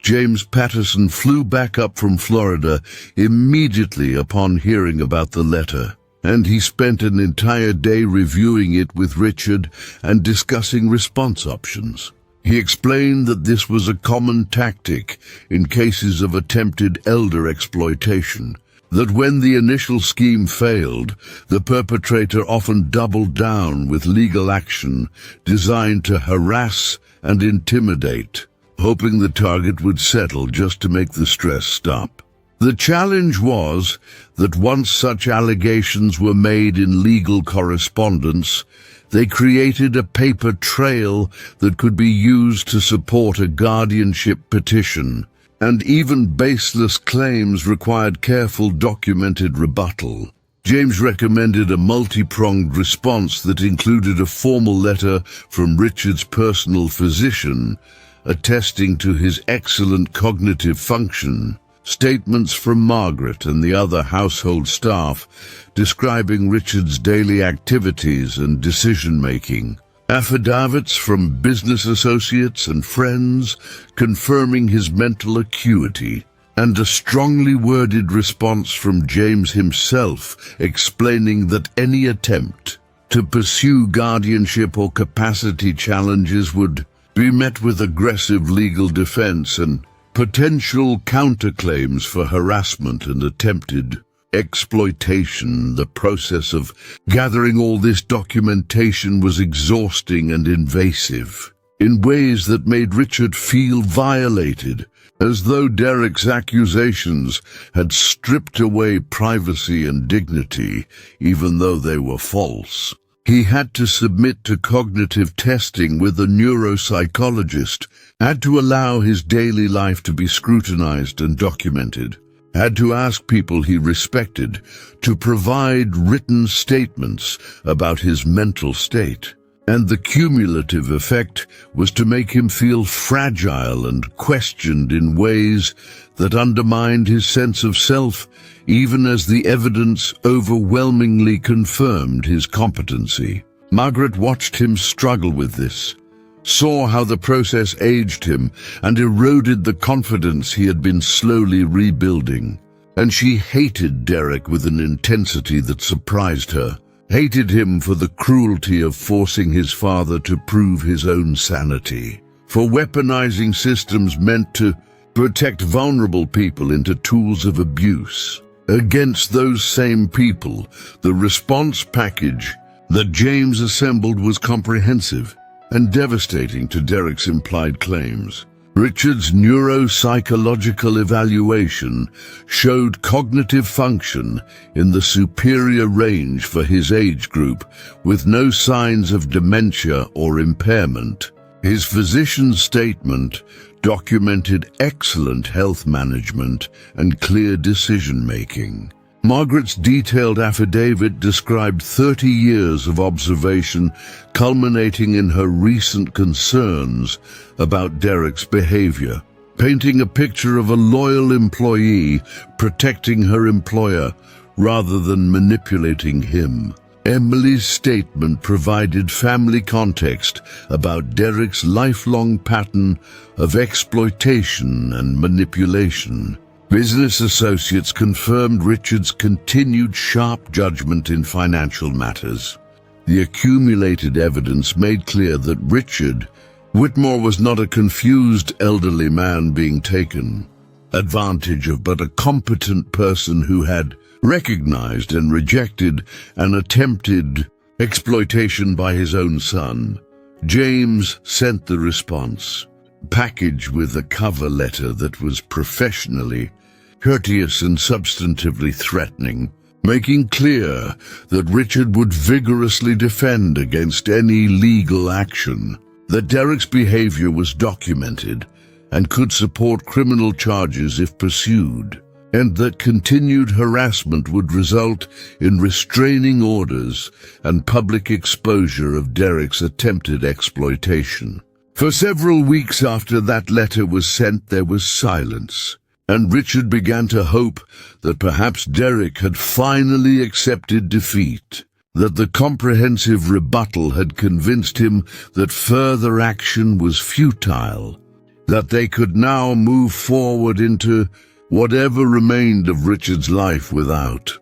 James Patterson flew back up from Florida immediately upon hearing about the letter, and he spent an entire day reviewing it with Richard and discussing response options. He explained that this was a common tactic in cases of attempted elder exploitation, that when the initial scheme failed, the perpetrator often doubled down with legal action designed to harass and intimidate, hoping the target would settle just to make the stress stop. The challenge was that once such allegations were made in legal correspondence, they created a paper trail that could be used to support a guardianship petition, and even baseless claims required careful documented rebuttal. James recommended a multi-pronged response that included a formal letter from Richard's personal physician, attesting to his excellent cognitive function, statements from Margaret and the other household staff describing Richard's daily activities and decision-making, affidavits from business associates and friends confirming his mental acuity, and a strongly worded response from James himself explaining that any attempt to pursue guardianship or capacity challenges would be met with aggressive legal defense and potential counterclaims for harassment and attempted exploitation. The process of gathering all this documentation was exhausting and invasive, in ways that made Richard feel violated, as though Derek's accusations had stripped away privacy and dignity, even though they were false. He had to submit to cognitive testing with a neuropsychologist, had to allow his daily life to be scrutinized and documented, had to ask people he respected to provide written statements about his mental state. And the cumulative effect was to make him feel fragile and questioned in ways that undermined his sense of self, even as the evidence overwhelmingly confirmed his competency. Margaret watched him struggle with this, saw how the process aged him and eroded the confidence he had been slowly rebuilding. And she hated Derek with an intensity that surprised her, hated him for the cruelty of forcing his father to prove his own sanity, for weaponizing systems meant to protect vulnerable people into tools of abuse. Against those same people, the response package that James assembled was comprehensive and devastating to Derek's implied claims. Richard's neuropsychological evaluation showed cognitive function in the superior range for his age group, with no signs of dementia or impairment. His physician's statement documented excellent health management and clear decision-making. Margaret's detailed affidavit described 30 years of observation, culminating in her recent concerns about Derek's behavior, painting a picture of a loyal employee protecting her employer rather than manipulating him. Emily's statement provided family context about Derek's lifelong pattern of exploitation and manipulation. Business associates confirmed Richard's continued sharp judgment in financial matters. The accumulated evidence made clear that Richard Whitmore was not a confused elderly man being taken advantage of, but a competent person who had recognized and rejected an attempted exploitation by his own son. James sent the response, packaged with a cover letter that was professionally courteous and substantively threatening, making clear that Richard would vigorously defend against any legal action, that Derek's behavior was documented and could support criminal charges if pursued. and that continued harassment would result in restraining orders and public exposure of Derek's attempted exploitation. For several weeks after that letter was sent, there was silence, and Richard began to hope that perhaps Derek had finally accepted defeat, that the comprehensive rebuttal had convinced him that further action was futile, that they could now move forward into whatever remained of Richard's life without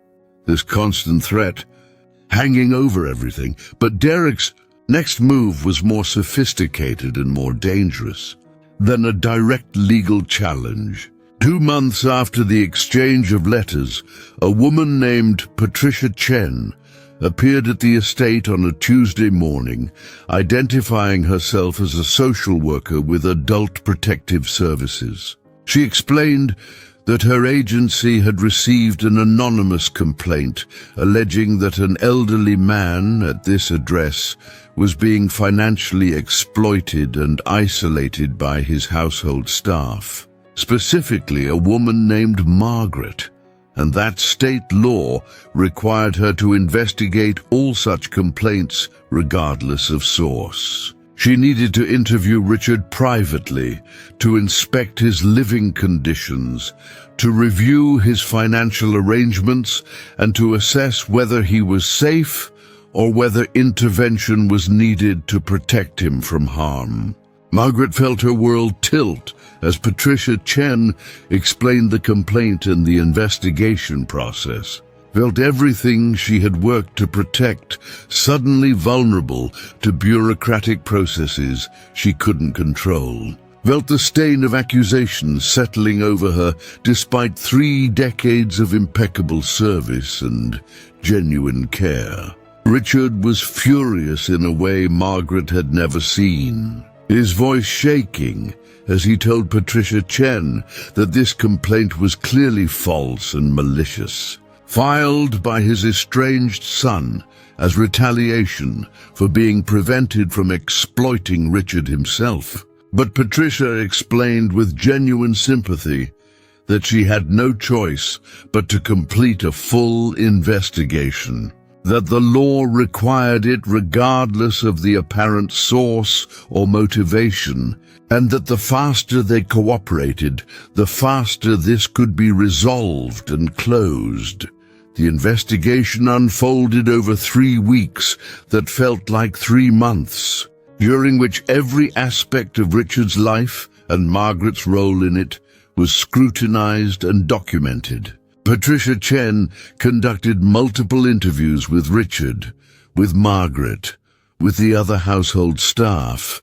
this constant threat hanging over everything. But Derek's next move was more sophisticated and more dangerous than a direct legal challenge. 2 months after the exchange of letters, a woman named Patricia Chen appeared at the estate on a Tuesday morning, identifying herself as a social worker with Adult Protective Services. She explained that her agency had received an anonymous complaint alleging that an elderly man at this address was being financially exploited and isolated by his household staff, specifically a woman named Margaret, and that state law required her to investigate all such complaints regardless of source. She needed to interview Richard privately, to inspect his living conditions, to review his financial arrangements, and to assess whether he was safe or whether intervention was needed to protect him from harm. Margaret felt her world tilt as Patricia Chen explained the complaint and the investigation process, felt everything she had worked to protect suddenly vulnerable to bureaucratic processes she couldn't control, felt the stain of accusations settling over her despite 3 decades of impeccable service and genuine care. Richard was furious in a way Margaret had never seen, his voice shaking as he told Patricia Chen that this complaint was clearly false and malicious, filed by his estranged son as retaliation for being prevented from exploiting Richard himself. But Patricia explained with genuine sympathy that she had no choice but to complete a full investigation, that the law required it regardless of the apparent source or motivation, and that the faster they cooperated, the faster this could be resolved and closed. The investigation unfolded over 3 weeks that felt like 3 months, during which every aspect of Richard's life and Margaret's role in it was scrutinized and documented. Patricia Chen conducted multiple interviews with Richard, with Margaret, with the other household staff,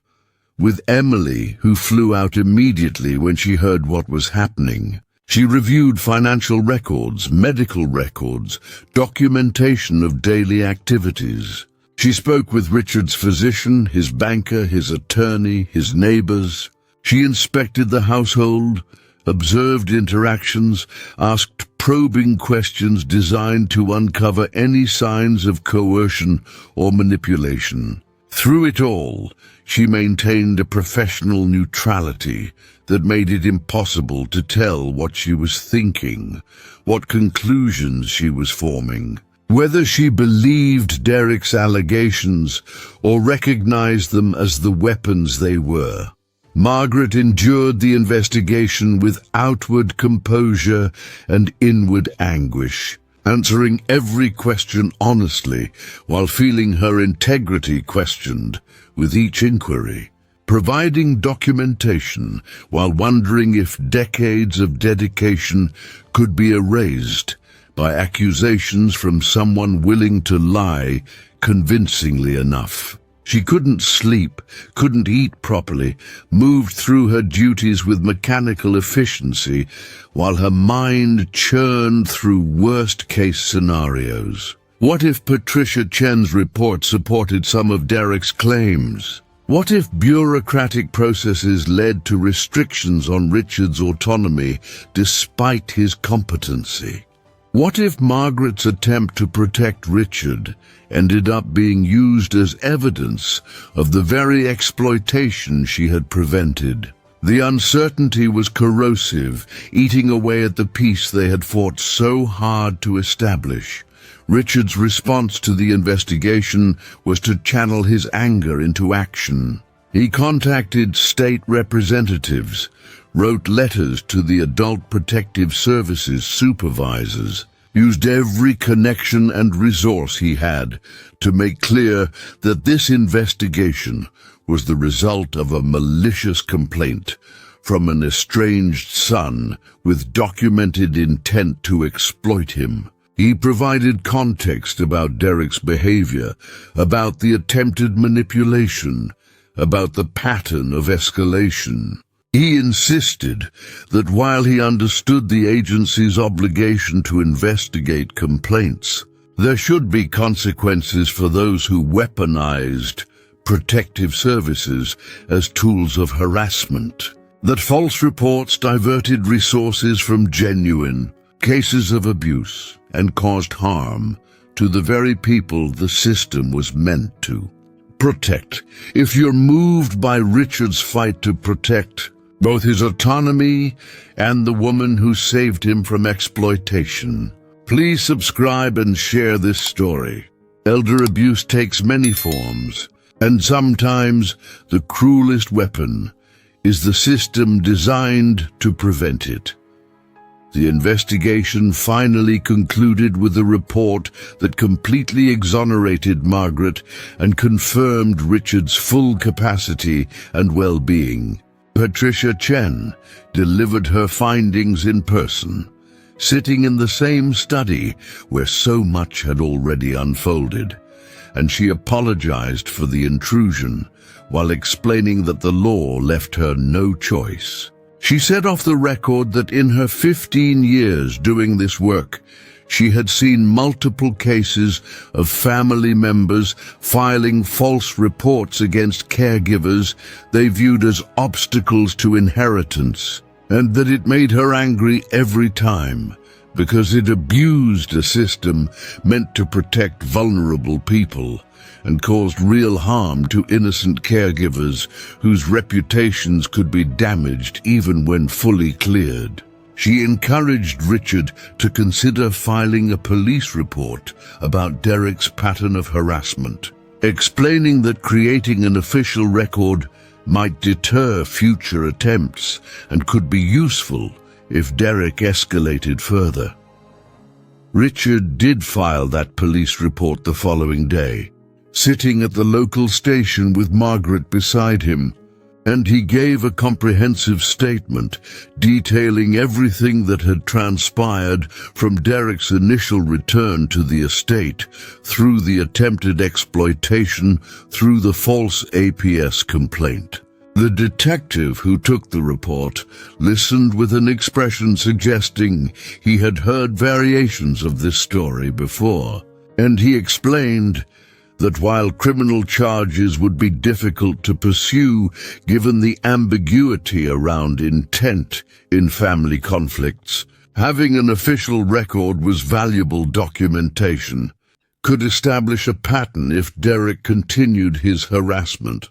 with Emily, who flew out immediately when she heard what was happening. She reviewed financial records, medical records, documentation of daily activities. She spoke with Richard's physician, his banker, his attorney, his neighbors. She inspected the household, observed interactions, asked probing questions designed to uncover any signs of coercion or manipulation. Through it all, she maintained a professional neutrality that made it impossible to tell what she was thinking, what conclusions she was forming, whether she believed Derek's allegations or recognized them as the weapons they were. Margaret endured the investigation with outward composure and inward anguish, answering every question honestly while feeling her integrity questioned with each inquiry, providing documentation while wondering if decades of dedication could be erased by accusations from someone willing to lie convincingly enough. She couldn't sleep, couldn't eat properly, moved through her duties with mechanical efficiency, while her mind churned through worst-case scenarios. What if Patricia Chen's report supported some of Derek's claims? What if bureaucratic processes led to restrictions on Richard's autonomy despite his competency? What if Margaret's attempt to protect Richard ended up being used as evidence of the very exploitation she had prevented? The uncertainty was corrosive, eating away at the peace they had fought so hard to establish. Richard's response to the investigation was to channel his anger into action. He contacted state representatives, wrote letters to the Adult Protective Services supervisors, used every connection and resource he had to make clear that this investigation was the result of a malicious complaint from an estranged son with documented intent to exploit him. He provided context about Derek's behavior, about the attempted manipulation, about the pattern of escalation. He insisted that while he understood the agency's obligation to investigate complaints, there should be consequences for those who weaponized protective services as tools of harassment, that false reports diverted resources from genuine cases of abuse and caused harm to the very people the system was meant to protect. If you're moved by Richard's fight to protect both his autonomy and the woman who saved him from exploitation, please subscribe and share this story. Elder abuse takes many forms, and sometimes the cruelest weapon is the system designed to prevent it. The investigation finally concluded with a report that completely exonerated Margaret and confirmed Richard's full capacity and well-being. Patricia Chen delivered her findings in person, sitting in the same study where so much had already unfolded, and she apologized for the intrusion while explaining that the law left her no choice. She said off the record that in her 15 years doing this work, she had seen multiple cases of family members filing false reports against caregivers they viewed as obstacles to inheritance, and that it made her angry every time because it abused a system meant to protect vulnerable people and caused real harm to innocent caregivers whose reputations could be damaged even when fully cleared. She encouraged Richard to consider filing a police report about Derek's pattern of harassment, explaining that creating an official record might deter future attempts and could be useful if Derek escalated further. Richard did file that police report the following day, sitting at the local station with Margaret beside him, and he gave a comprehensive statement detailing everything that had transpired from Derek's initial return to the estate, through the attempted exploitation, through the false APS complaint. The detective who took the report listened with an expression suggesting he had heard variations of this story before, and he explained that while criminal charges would be difficult to pursue given the ambiguity around intent in family conflicts, having an official record was valuable documentation, could establish a pattern if Derek continued his harassment,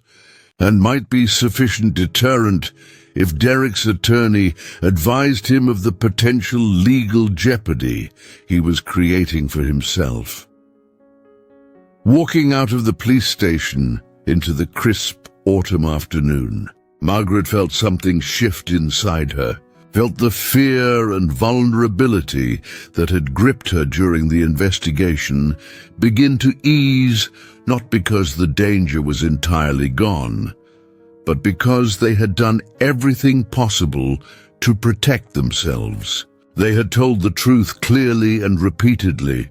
and might be sufficient deterrent if Derek's attorney advised him of the potential legal jeopardy he was creating for himself. Walking out of the police station into the crisp autumn afternoon, Margaret felt something shift inside her, felt the fear and vulnerability that had gripped her during the investigation begin to ease, not because the danger was entirely gone, but because they had done everything possible to protect themselves. They had told the truth clearly and repeatedly,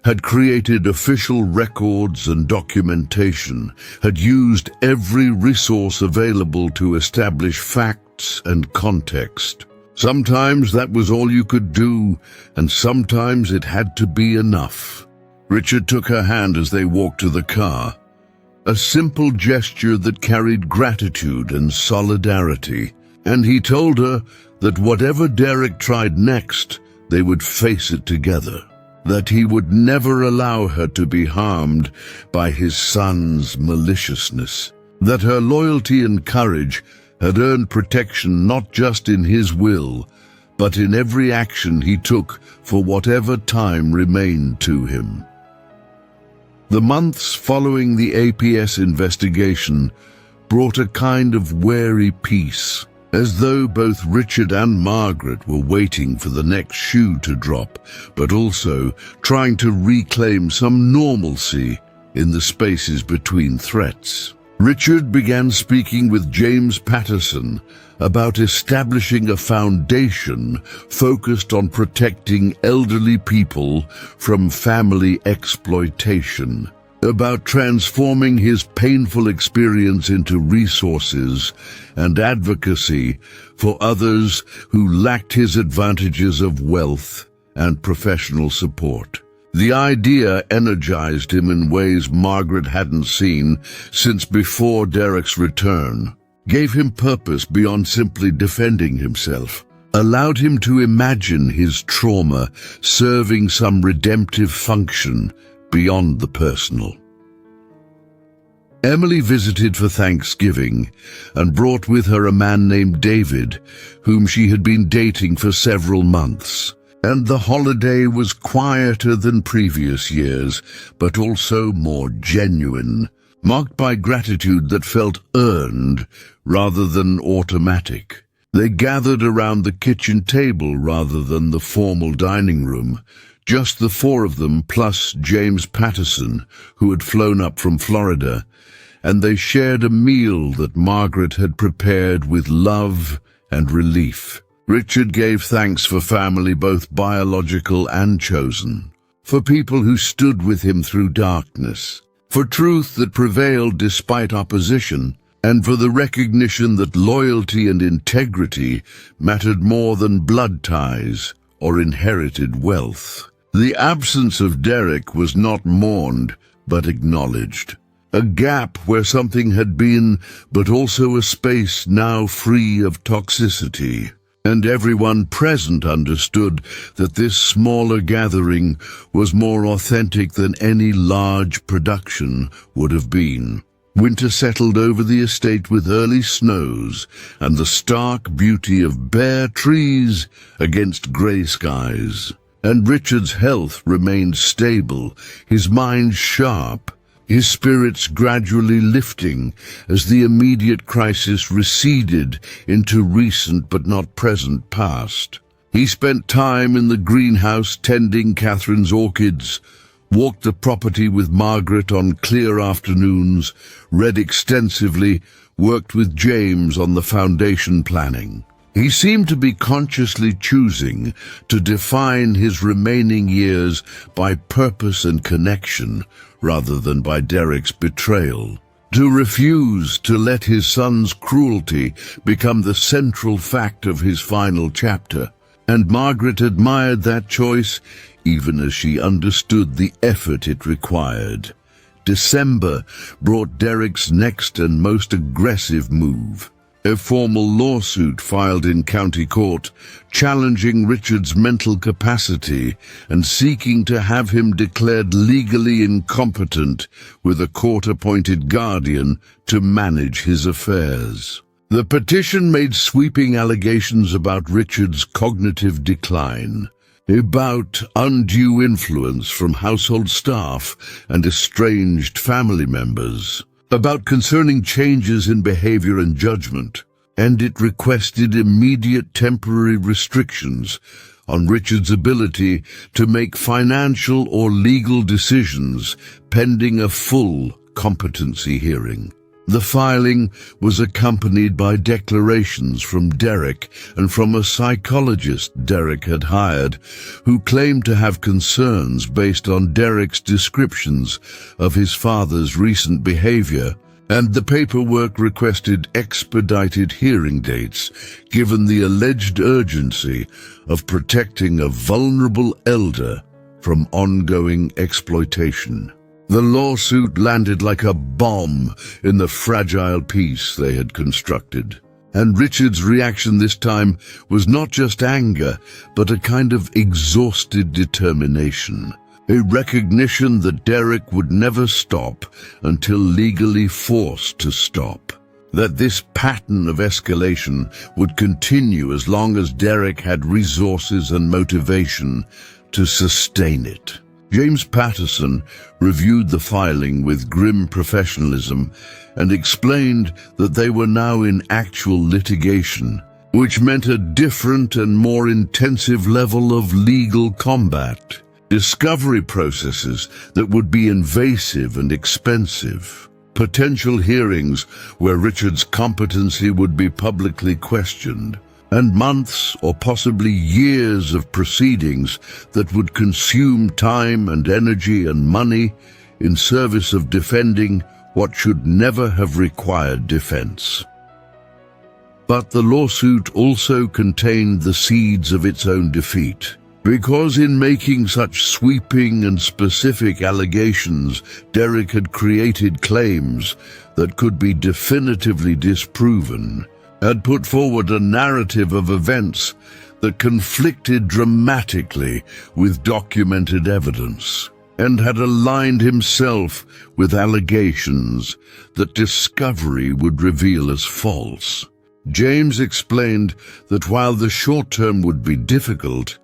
had created official records and documentation, had used every resource available to establish facts and context. Sometimes that was all you could do, and sometimes it had to be enough. Richard took her hand as they walked to the car, a simple gesture that carried gratitude and solidarity, and he told her that whatever Derek tried next, they would face it together, that he would never allow her to be harmed by his son's maliciousness, that her loyalty and courage had earned protection not just in his will, but in every action he took for whatever time remained to him. The months following the APS investigation brought a kind of wary peace, as though both Richard and Margaret were waiting for the next shoe to drop, but also trying to reclaim some normalcy in the spaces between threats. Richard began speaking with James Patterson about establishing a foundation focused on protecting elderly people from family exploitation, about transforming his painful experience into resources and advocacy for others who lacked his advantages of wealth and professional support. The idea energized him in ways Margaret hadn't seen since before Derek's return, gave him purpose beyond simply defending himself, allowed him to imagine his trauma serving some redemptive function beyond the personal. Emily visited for Thanksgiving and brought with her a man named David, whom she had been dating for several months. And the holiday was quieter than previous years, but also more genuine, marked by gratitude that felt earned rather than automatic. They gathered around the kitchen table rather than the formal dining room, just the four of them plus James Patterson, who had flown up from Florida, and they shared a meal that Margaret had prepared with love and relief. Richard gave thanks for family, both biological and chosen, for people who stood with him through darkness, for truth that prevailed despite opposition, and for the recognition that loyalty and integrity mattered more than blood ties or inherited wealth. The absence of Derek was not mourned, but acknowledged. A gap where something had been, but also a space now free of toxicity. And everyone present understood that this smaller gathering was more authentic than any large production would have been. Winter settled over the estate with early snows and the stark beauty of bare trees against grey skies. And Richard's health remained stable, his mind sharp, his spirits gradually lifting as the immediate crisis receded into recent but not present past. He spent time in the greenhouse tending Catherine's orchids, walked the property with Margaret on clear afternoons, read extensively, worked with James on the foundation planning. He seemed to be consciously choosing to define his remaining years by purpose and connection, rather than by Derek's betrayal. To refuse to let his son's cruelty become the central fact of his final chapter. And Margaret admired that choice, even as she understood the effort it required. December brought Derek's next and most aggressive move. A formal lawsuit filed in county court, challenging Richard's mental capacity and seeking to have him declared legally incompetent with a court-appointed guardian to manage his affairs. The petition made sweeping allegations about Richard's cognitive decline, about undue influence from household staff and estranged family members, about concerning changes in behavior and judgment, and it requested immediate temporary restrictions on Richard's ability to make financial or legal decisions pending a full competency hearing. The filing was accompanied by declarations from Derek and from a psychologist Derek had hired, who claimed to have concerns based on Derek's descriptions of his father's recent behavior, and the paperwork requested expedited hearing dates, given the alleged urgency of protecting a vulnerable elder from ongoing exploitation. The lawsuit landed like a bomb in the fragile peace they had constructed. And Richard's reaction this time was not just anger, but a kind of exhausted determination. A recognition that Derek would never stop until legally forced to stop. that this pattern of escalation would continue as long as Derek had resources and motivation to sustain it. James Patterson reviewed the filing with grim professionalism and explained that they were now in actual litigation, which meant a different and more intensive level of legal combat. Discovery processes that would be invasive and expensive. Potential hearings where Richard's competency would be publicly questioned. And months or possibly years of proceedings that would consume time and energy and money in service of defending what should never have required defense. But the lawsuit also contained the seeds of its own defeat, because in making such sweeping and specific allegations, Derek had created claims that could be definitively disproven, had put forward a narrative of events that conflicted dramatically with documented evidence, and had aligned himself with allegations that discovery would reveal as false. James explained that while the short term would be difficult,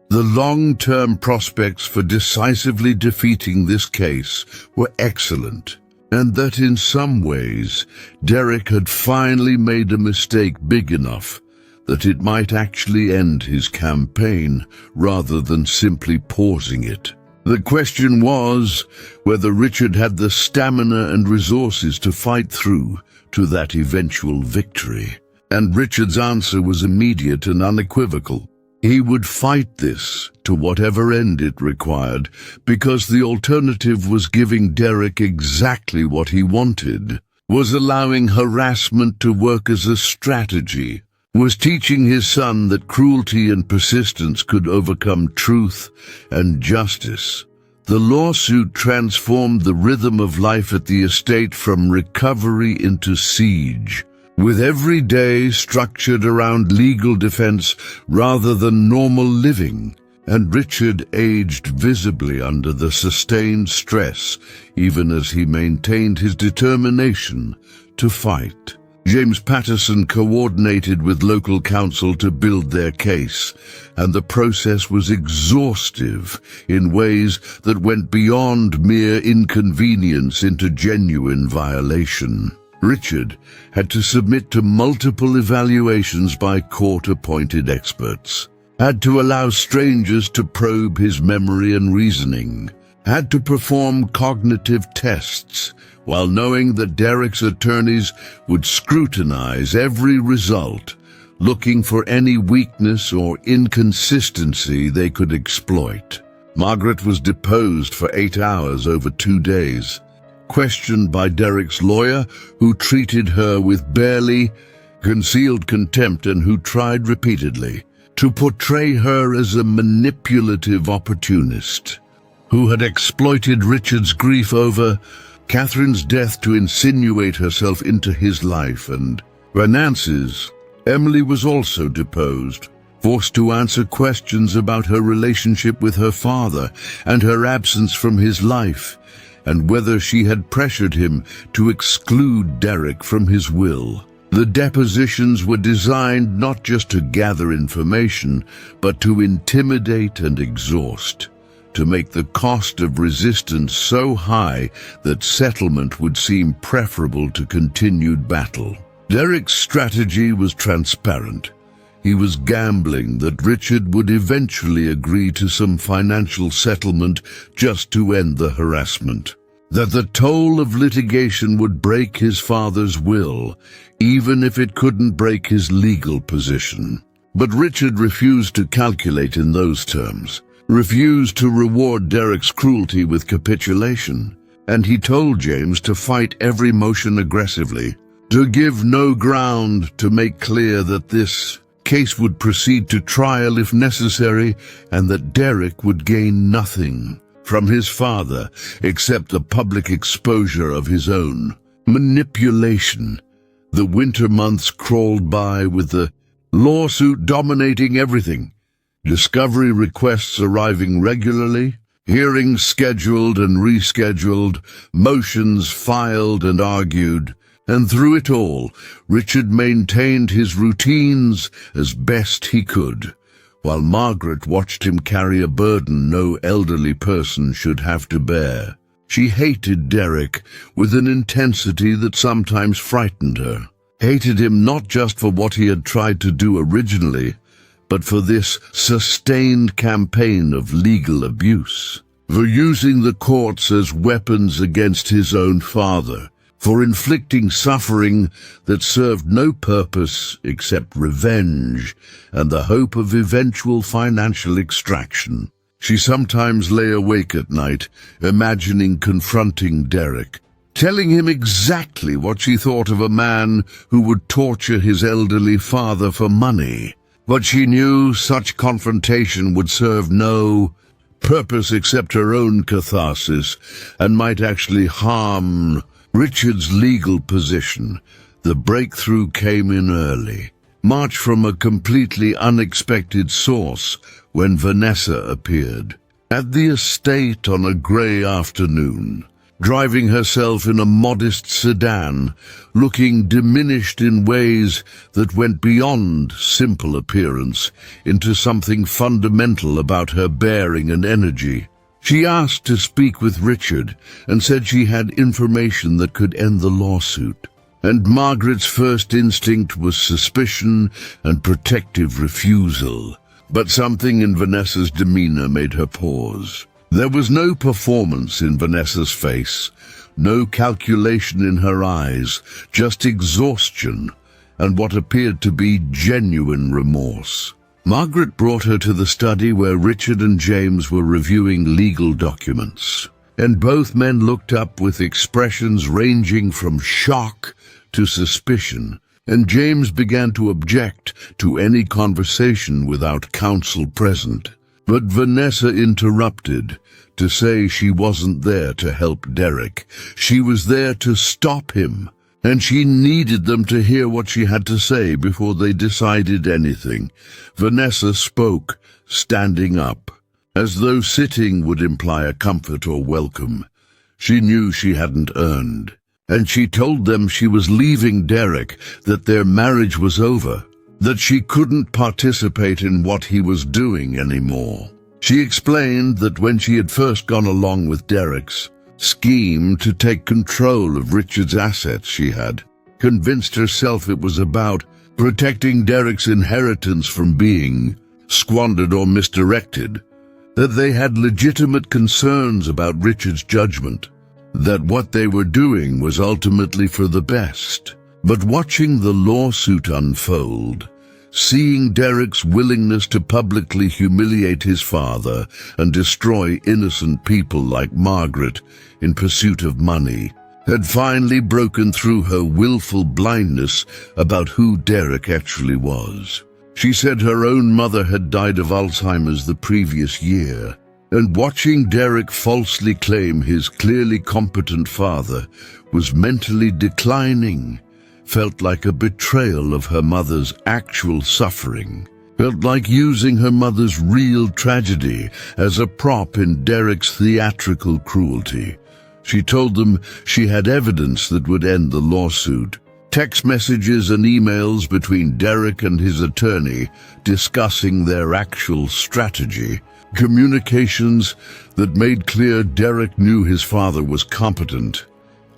the long-term prospects for decisively defeating this case were excellent, and that in some ways, Derek had finally made a mistake big enough that it might actually end his campaign rather than simply pausing it. The question was whether Richard had the stamina and resources to fight through to that eventual victory. And Richard's answer was immediate and unequivocal. He would fight this to whatever end it required, because the alternative was giving Derek exactly what he wanted, was allowing harassment to work as a strategy, was teaching his son that cruelty and persistence could overcome truth and justice. The lawsuit transformed the rhythm of life at the estate from recovery into siege, with every day structured around legal defense rather than normal living, and Richard aged visibly under the sustained stress, even as he maintained his determination to fight. James Patterson coordinated with local counsel to build their case, and the process was exhaustive in ways that went beyond mere inconvenience into genuine violation. Richard had to submit to multiple evaluations by court-appointed experts, had to allow strangers to probe his memory and reasoning, had to perform cognitive tests, while knowing that Derek's attorneys would scrutinize every result, looking for any weakness or inconsistency they could exploit. Margaret was deposed for 8 hours over 2 days, questioned by Derek's lawyer, who treated her with barely concealed contempt and who tried repeatedly to portray her as a manipulative opportunist, who had exploited Richard's grief over Catherine's death to insinuate herself into his life. And by Nancy's, Emily was also deposed, forced to answer questions about her relationship with her father and her absence from his life, and whether she had pressured him to exclude Derek from his will. The depositions were designed not just to gather information, but to intimidate and exhaust, to make the cost of resistance so high that settlement would seem preferable to continued battle. Derek's strategy was transparent. He was gambling that Richard would eventually agree to some financial settlement just to end the harassment, that the toll of litigation would break his father's will, even if it couldn't break his legal position. But Richard refused to calculate in those terms, refused to reward Derek's cruelty with capitulation, and he told James to fight every motion aggressively, to give no ground, to make clear that this case would proceed to trial if necessary, and that Derek would gain nothing from his father except the public exposure of his own manipulation. The winter months crawled by with the lawsuit dominating everything, discovery requests arriving regularly, hearings scheduled and rescheduled, motions filed and argued, And through it all, Richard maintained his routines as best he could, while Margaret watched him carry a burden no elderly person should have to bear. She hated Derek with an intensity that sometimes frightened her. Hated him not just for what he had tried to do originally, but for this sustained campaign of legal abuse, for using the courts as weapons against his own father, for inflicting suffering that served no purpose except revenge and the hope of eventual financial extraction. She sometimes lay awake at night, imagining confronting Derek, telling him exactly what she thought of a man who would torture his elderly father for money. But she knew such confrontation would serve no purpose except her own catharsis, and might actually harm Richard's legal position. The breakthrough came in early, March from a completely unexpected source, when Vanessa appeared at the estate on a grey afternoon, driving herself in a modest sedan, looking diminished in ways that went beyond simple appearance into something fundamental about her bearing and energy. She asked to speak with Richard and said she had information that could end the lawsuit. And Margaret's first instinct was suspicion and protective refusal. But something in Vanessa's demeanor made her pause. There was no performance in Vanessa's face, no calculation in her eyes, just exhaustion and what appeared to be genuine remorse. Margaret brought her to the study where Richard and James were reviewing legal documents, and both men looked up with expressions ranging from shock to suspicion, and James began to object to any conversation without counsel present. But Vanessa interrupted to say she wasn't there to help Derek. She was there to stop him, and she needed them to hear what she had to say before they decided anything. Vanessa spoke, standing up, as though sitting would imply a comfort or welcome she knew she hadn't earned. And she told them she was leaving Derek, that their marriage was over, that she couldn't participate in what he was doing anymore. She explained that when she had first gone along with Derek's scheme to take control of Richard's assets, she had convinced herself it was about protecting Derek's inheritance from being squandered or misdirected, that they had legitimate concerns about Richard's judgment, that what they were doing was ultimately for the best. But watching the lawsuit unfold, seeing Derek's willingness to publicly humiliate his father and destroy innocent people like Margaret in pursuit of money, had finally broken through her willful blindness about who Derek actually was. She said her own mother had died of Alzheimer's the previous year, and watching Derek falsely claim his clearly competent father was mentally declining felt like a betrayal of her mother's actual suffering, felt like using her mother's real tragedy as a prop in Derek's theatrical cruelty. She told them she had evidence that would end the lawsuit, text messages and emails between Derek and his attorney discussing their actual strategy, communications that made clear Derek knew his father was competent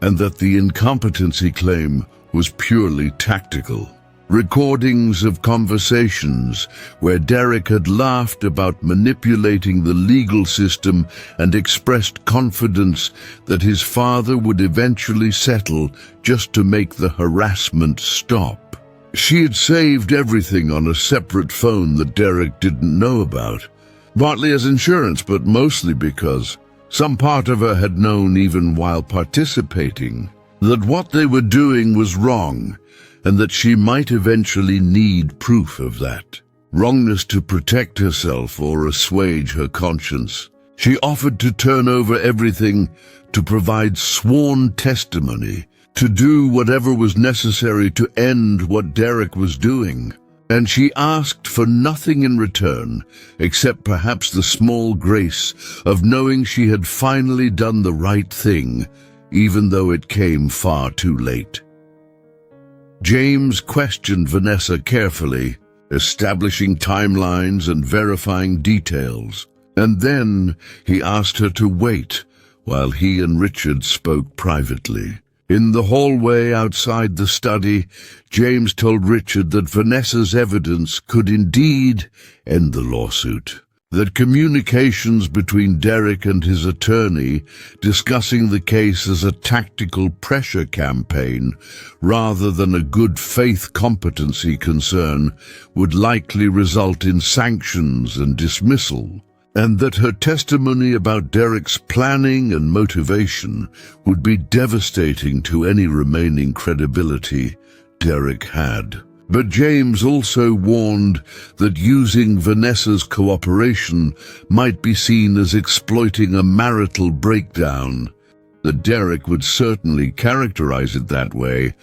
and that the incompetency claim was purely tactical. Recordings of conversations where Derek had laughed about manipulating the legal system and expressed confidence that his father would eventually settle just to make the harassment stop. She had saved everything on a separate phone that Derek didn't know about, partly as insurance, but mostly because some part of her had known even while participating that what they were doing was wrong, and that she might eventually need proof of that wrongness to protect herself or assuage her conscience. She offered to turn over everything, to provide sworn testimony, to do whatever was necessary to end what Derek was doing. And she asked for nothing in return, except perhaps the small grace of knowing she had finally done the right thing, even though it came far too late. James questioned Vanessa carefully, establishing timelines and verifying details. And then he asked her to wait while he and Richard spoke privately. In the hallway outside the study, James told Richard that Vanessa's evidence could indeed end the lawsuit, that communications between Derek and his attorney discussing the case as a tactical pressure campaign rather than a good faith competency concern would likely result in sanctions and dismissal, and that her testimony about Derek's planning and motivation would be devastating to any remaining credibility Derek had. But James also warned that using Vanessa's cooperation might be seen as exploiting a marital breakdown, that Derek would certainly characterize it that way,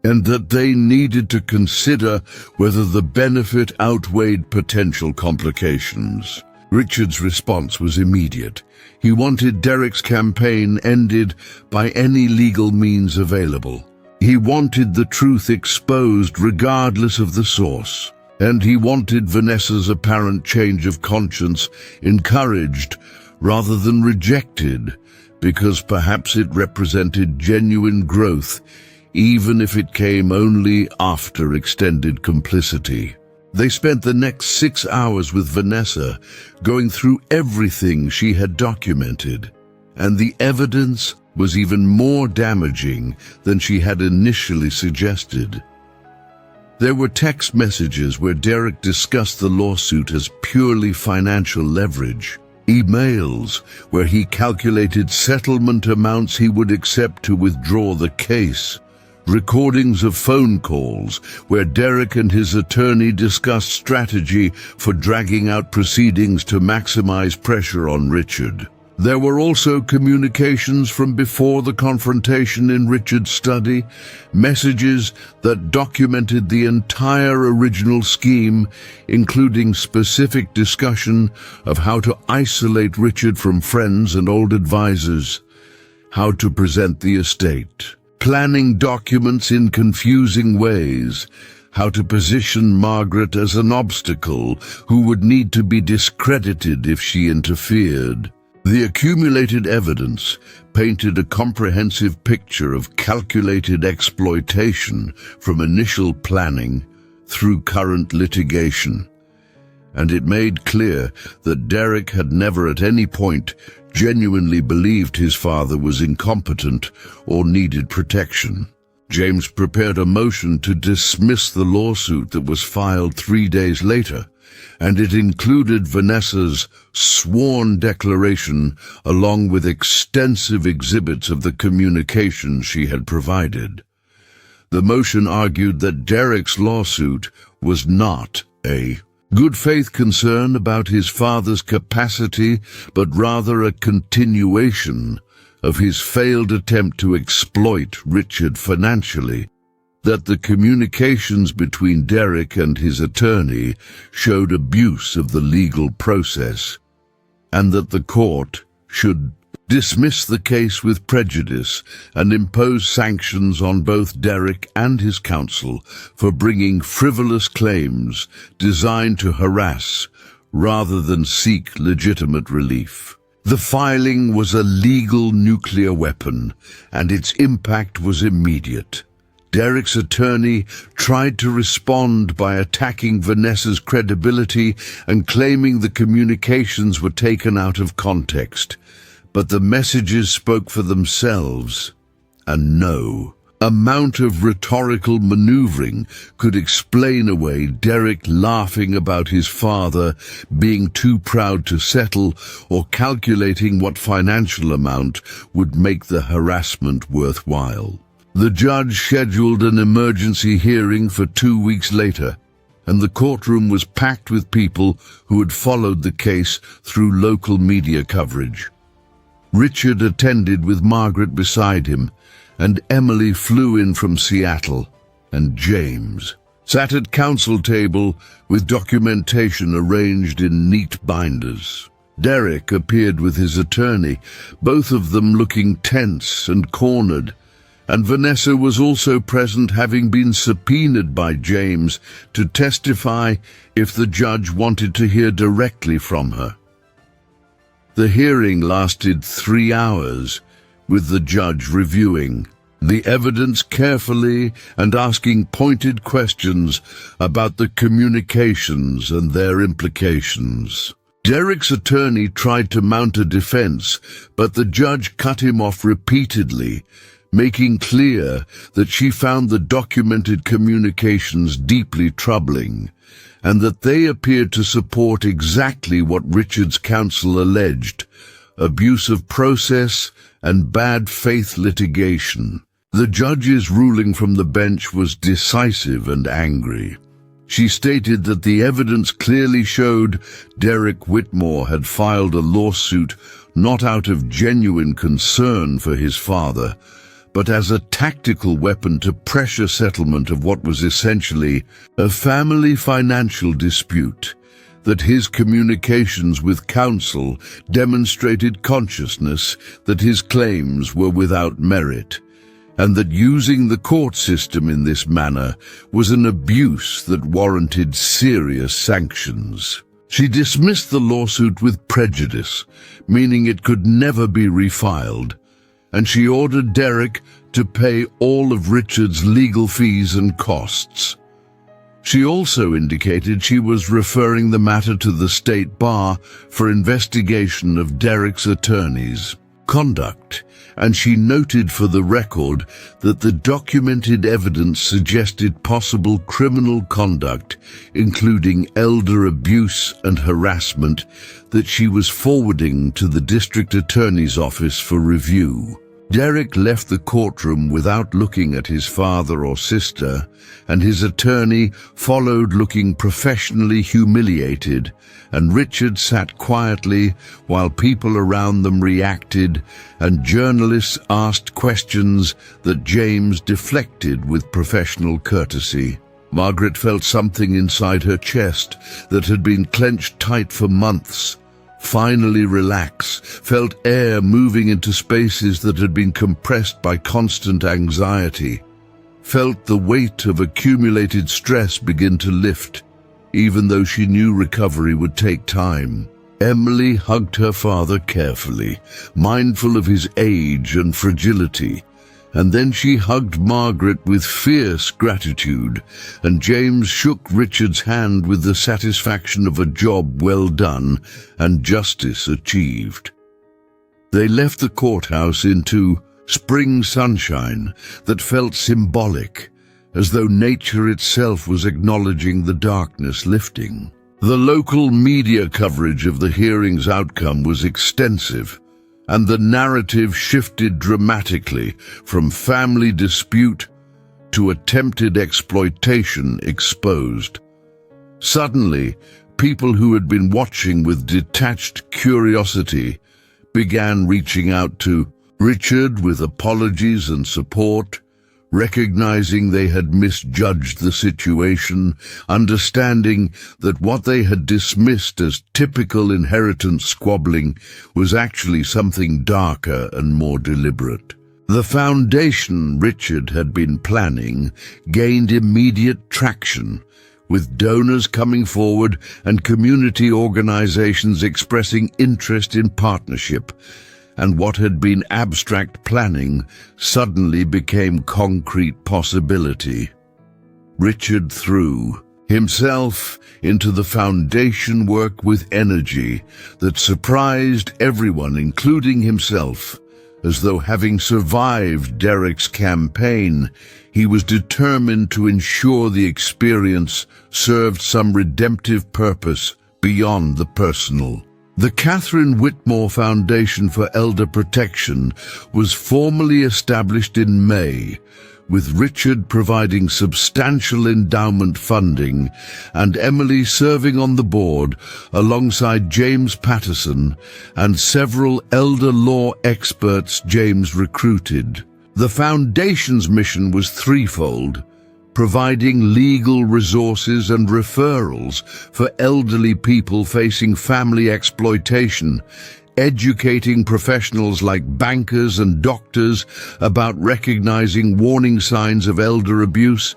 and that they needed to consider whether the benefit outweighed potential complications. Richard's response was immediate. He wanted Derek's campaign ended by any legal means available. He wanted the truth exposed regardless of the source, and he wanted Vanessa's apparent change of conscience encouraged rather than rejected, because perhaps it represented genuine growth, even if it came only after extended complicity. They spent the next 6 hours with Vanessa, going through everything she had documented, and the evidence was even more damaging than she had initially suggested. There were text messages where Derek discussed the lawsuit as purely financial leverage, emails where he calculated settlement amounts he would accept to withdraw the case, recordings of phone calls where Derek and his attorney discussed strategy for dragging out proceedings to maximize pressure on Richard. There were also communications from before the confrontation in Richard's study, messages that documented the entire original scheme, including specific discussion of how to isolate Richard from friends and old advisors, how to present the estate, planning documents in confusing ways, how to position Margaret as an obstacle who would need to be discredited if she interfered. The accumulated evidence painted a comprehensive picture of calculated exploitation from initial planning through current litigation, and it made clear that Derek had never at any point genuinely believed his father was incompetent or needed protection. James prepared a motion to dismiss the lawsuit that was filed 3 days later, and it included Vanessa's sworn declaration along with extensive exhibits of the communications she had provided. The motion argued that Derek's lawsuit was not a good faith concern about his father's capacity, but rather a continuation of his failed attempt to exploit Richard financially, that the communications between Derek and his attorney showed abuse of the legal process, and that the court should dismiss the case with prejudice and impose sanctions on both Derek and his counsel for bringing frivolous claims designed to harass rather than seek legitimate relief. The filing was a legal nuclear weapon, and its impact was immediate. Derek's attorney tried to respond by attacking Vanessa's credibility and claiming the communications were taken out of context, but the messages spoke for themselves, and no amount of rhetorical maneuvering could explain away Derek laughing about his father being too proud to settle or calculating what financial amount would make the harassment worthwhile. The judge scheduled an emergency hearing for 2 weeks later, and the courtroom was packed with people who had followed the case through local media coverage. Richard attended with Margaret beside him, and Emily flew in from Seattle, and James sat at counsel table with documentation arranged in neat binders. Derek appeared with his attorney, both of them looking tense and cornered, And Vanessa was also present, having been subpoenaed by James to testify if the judge wanted to hear directly from her. The hearing lasted 3 hours, with the judge reviewing the evidence carefully and asking pointed questions about the communications and their implications. Derek's attorney tried to mount a defense, but the judge cut him off repeatedly, making clear that she found the documented communications deeply troubling, and that they appeared to support exactly what Richard's counsel alleged: abuse of process and bad faith litigation. The judge's ruling from the bench was decisive and angry. She stated that the evidence clearly showed Derek Whitmore had filed a lawsuit not out of genuine concern for his father, but as a tactical weapon to pressure settlement of what was essentially a family financial dispute, that his communications with counsel demonstrated consciousness that his claims were without merit, and that using the court system in this manner was an abuse that warranted serious sanctions. She dismissed the lawsuit with prejudice, meaning it could never be refiled, and she ordered Derek to pay all of Richard's legal fees and costs. She also indicated she was referring the matter to the state bar for investigation of Derek's attorney's conduct, and she noted for the record that the documented evidence suggested possible criminal conduct, including elder abuse and harassment, that she was forwarding to the district attorney's office for review. Derek left the courtroom without looking at his father or sister, and his attorney followed looking professionally humiliated, and Richard sat quietly while people around them reacted, and journalists asked questions that James deflected with professional courtesy. Margaret felt something inside her chest that had been clenched tight for months finally relax, felt air moving into spaces that had been compressed by constant anxiety, felt the weight of accumulated stress begin to lift, even though she knew recovery would take time. Emily hugged her father carefully, mindful of his age and fragility, and then she hugged Margaret with fierce gratitude, and James shook Richard's hand with the satisfaction of a job well done and justice achieved. They left the courthouse into spring sunshine that felt symbolic, as though nature itself was acknowledging the darkness lifting. The local media coverage of the hearing's outcome was extensive, and the narrative shifted dramatically from family dispute to attempted exploitation exposed. Suddenly, people who had been watching with detached curiosity began reaching out to Richard with apologies and support, recognizing they had misjudged the situation, understanding that what they had dismissed as typical inheritance squabbling was actually something darker and more deliberate. The foundation Richard had been planning gained immediate traction, with donors coming forward and community organizations expressing interest in partnership, and what had been abstract planning suddenly became concrete possibility. Richard threw himself into the foundation work with energy that surprised everyone, including himself, as though having survived Derek's campaign, he was determined to ensure the experience served some redemptive purpose beyond the personal. The Catherine Whitmore Foundation for Elder Protection was formally established in May, with Richard providing substantial endowment funding and Emily serving on the board alongside James Patterson and several elder law experts James recruited. The Foundation's mission was threefold: providing legal resources and referrals for elderly people facing family exploitation, educating professionals like bankers and doctors about recognizing warning signs of elder abuse,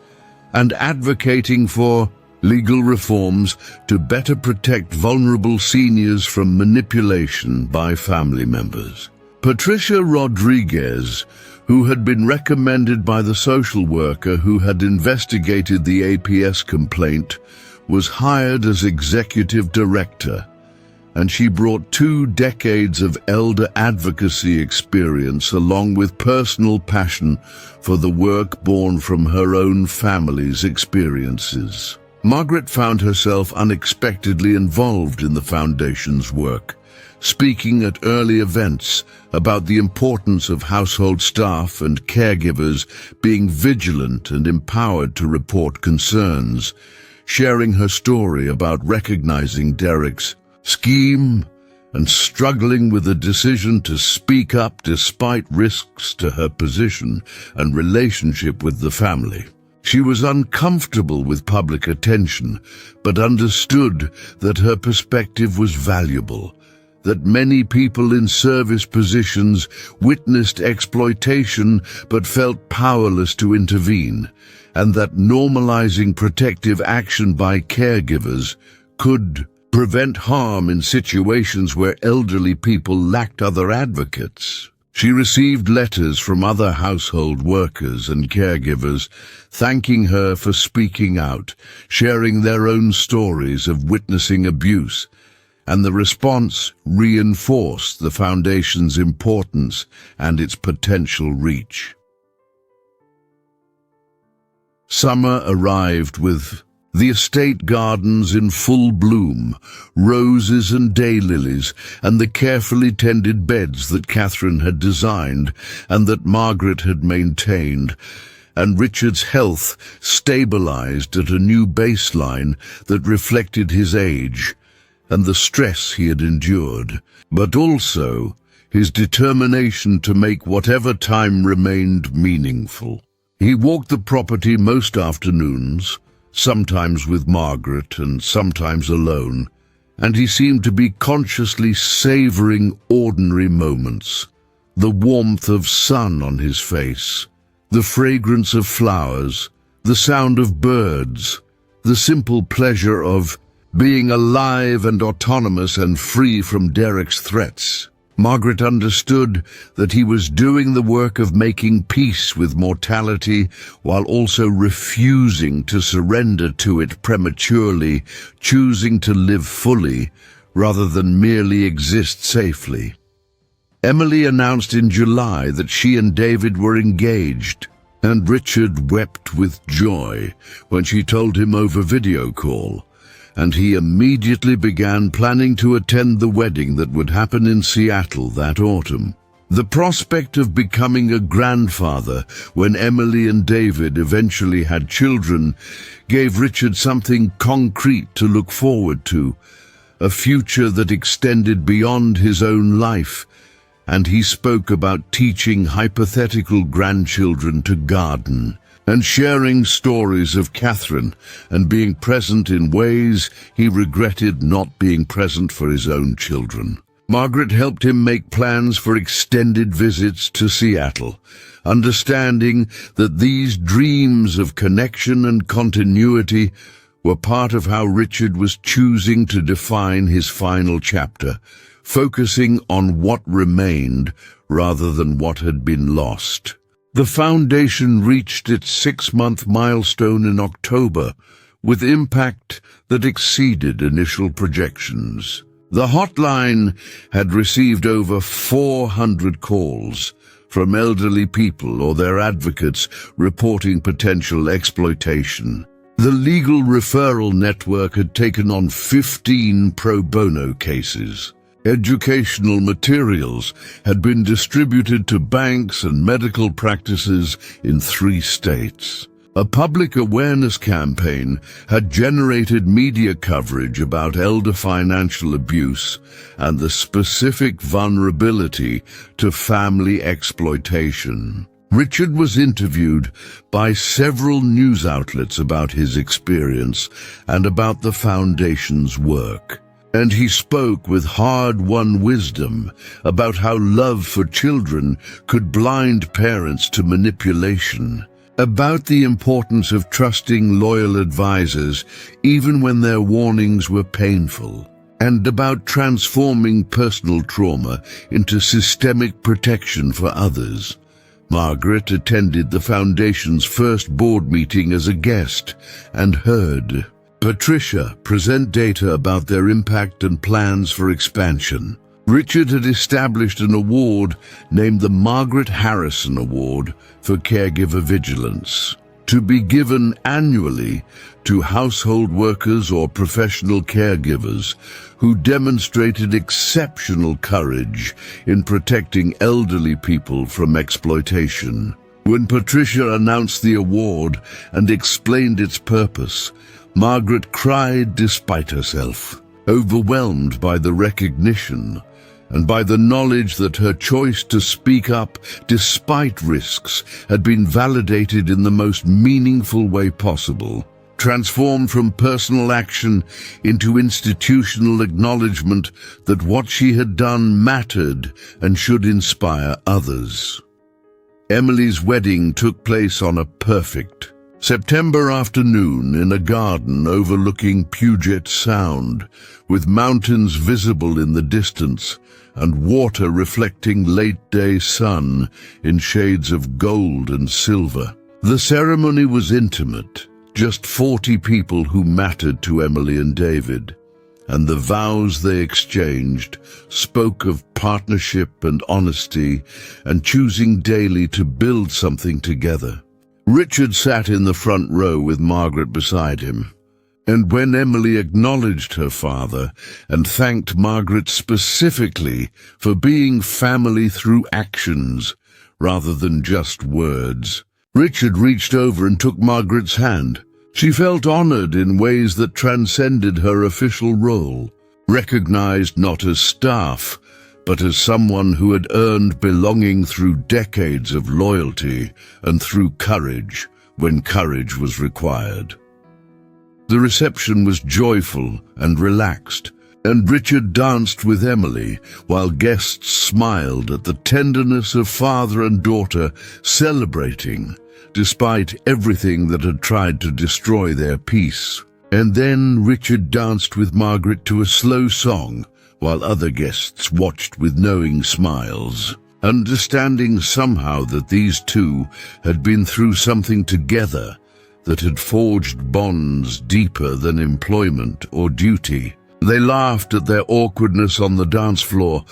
and advocating for legal reforms to better protect vulnerable seniors from manipulation by family members. Patricia Rodriguez, who had been recommended by the social worker who had investigated the APS complaint, was hired as executive director, and she brought 2 decades of elder advocacy experience along with personal passion for the work born from her own family's experiences. Margaret found herself unexpectedly involved in the Foundation's work, speaking at early events about the importance of household staff and caregivers being vigilant and empowered to report concerns, sharing her story about recognizing Derek's scheme and struggling with the decision to speak up despite risks to her position and relationship with the family. She was uncomfortable with public attention, but understood that her perspective was valuable, that many people in service positions witnessed exploitation but felt powerless to intervene, and that normalizing protective action by caregivers could prevent harm in situations where elderly people lacked other advocates. She received letters from other household workers and caregivers thanking her for speaking out, sharing their own stories of witnessing abuse, and the response reinforced the Foundation's importance and its potential reach. Summer arrived with the estate gardens in full bloom, roses and daylilies, and the carefully tended beds that Catherine had designed and that Margaret had maintained, and Richard's health stabilized at a new baseline that reflected his age and the stress he had endured, but also his determination to make whatever time remained meaningful. He walked the property most afternoons, sometimes with Margaret and sometimes alone, and he seemed to be consciously savoring ordinary moments. The warmth of sun on his face, the fragrance of flowers, the sound of birds, the simple pleasure of being alive and autonomous and free from Derek's threats. Margaret understood that he was doing the work of making peace with mortality while also refusing to surrender to it prematurely, choosing to live fully rather than merely exist safely. Emily announced in July that she and David were engaged, and Richard wept with joy when she told him over video call, and he immediately began planning to attend the wedding that would happen in Seattle that autumn. The prospect of becoming a grandfather when Emily and David eventually had children gave Richard something concrete to look forward to, a future that extended beyond his own life, and he spoke about teaching hypothetical grandchildren to garden, and sharing stories of Catherine and being present in ways he regretted not being present for his own children. Margaret helped him make plans for extended visits to Seattle, understanding that these dreams of connection and continuity were part of how Richard was choosing to define his final chapter, focusing on what remained rather than what had been lost. The Foundation reached its 6-month milestone in October, with impact that exceeded initial projections. The hotline had received over 400 calls from elderly people or their advocates reporting potential exploitation. The legal referral network had taken on 15 pro bono cases. Educational materials had been distributed to banks and medical practices in 3 states. A public awareness campaign had generated media coverage about elder financial abuse and the specific vulnerability to family exploitation. Richard was interviewed by several news outlets about his experience and about the Foundation's work. And he spoke with hard-won wisdom about how love for children could blind parents to manipulation, about the importance of trusting loyal advisors even when their warnings were painful, and about transforming personal trauma into systemic protection for others. Margaret attended the Foundation's first board meeting as a guest and heard Patricia present data about their impact and plans for expansion. Richard had established an award named the Margaret Harrison Award for Caregiver Vigilance, to be given annually to household workers or professional caregivers who demonstrated exceptional courage in protecting elderly people from exploitation. When Patricia announced the award and explained its purpose, Margaret cried despite herself, overwhelmed by the recognition and by the knowledge that her choice to speak up despite risks had been validated in the most meaningful way possible, transformed from personal action into institutional acknowledgement that what she had done mattered and should inspire others. Emily's wedding took place on a perfect September afternoon in a garden overlooking Puget Sound, with mountains visible in the distance and water reflecting late-day sun in shades of gold and silver. The ceremony was intimate, just 40 people who mattered to Emily and David, and the vows they exchanged spoke of partnership and honesty and choosing daily to build something together. Richard sat in the front row with Margaret beside him, and when Emily acknowledged her father and thanked Margaret specifically for being family through actions rather than just words, Richard reached over and took Margaret's hand. She felt honored in ways that transcended her official role, recognized not as staff, but as someone who had earned belonging through decades of loyalty and through courage when courage was required. The reception was joyful and relaxed, and Richard danced with Emily while guests smiled at the tenderness of father and daughter celebrating, despite everything that had tried to destroy their peace. And then Richard danced with Margaret to a slow song, while other guests watched with knowing smiles, understanding somehow that these two had been through something together that had forged bonds deeper than employment or duty. They laughed at their awkwardness on the dance floor,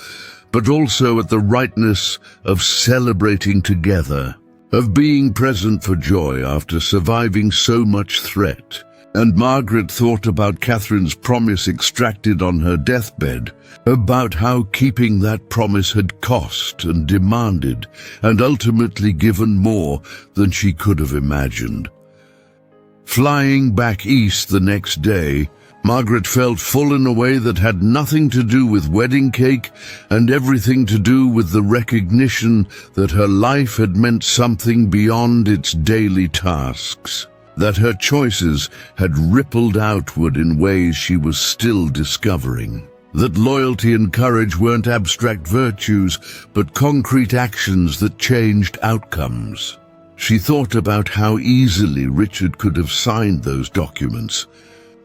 but also at the rightness of celebrating together, of being present for joy after surviving so much threat. And Margaret thought about Catherine's promise extracted on her deathbed, about how keeping that promise had cost and demanded, and ultimately given more than she could have imagined. Flying back east the next day, Margaret felt full in a way that had nothing to do with wedding cake and everything to do with the recognition that her life had meant something beyond its daily tasks, that her choices had rippled outward in ways she was still discovering, that loyalty and courage weren't abstract virtues, but concrete actions that changed outcomes. She thought about how easily Richard could have signed those documents,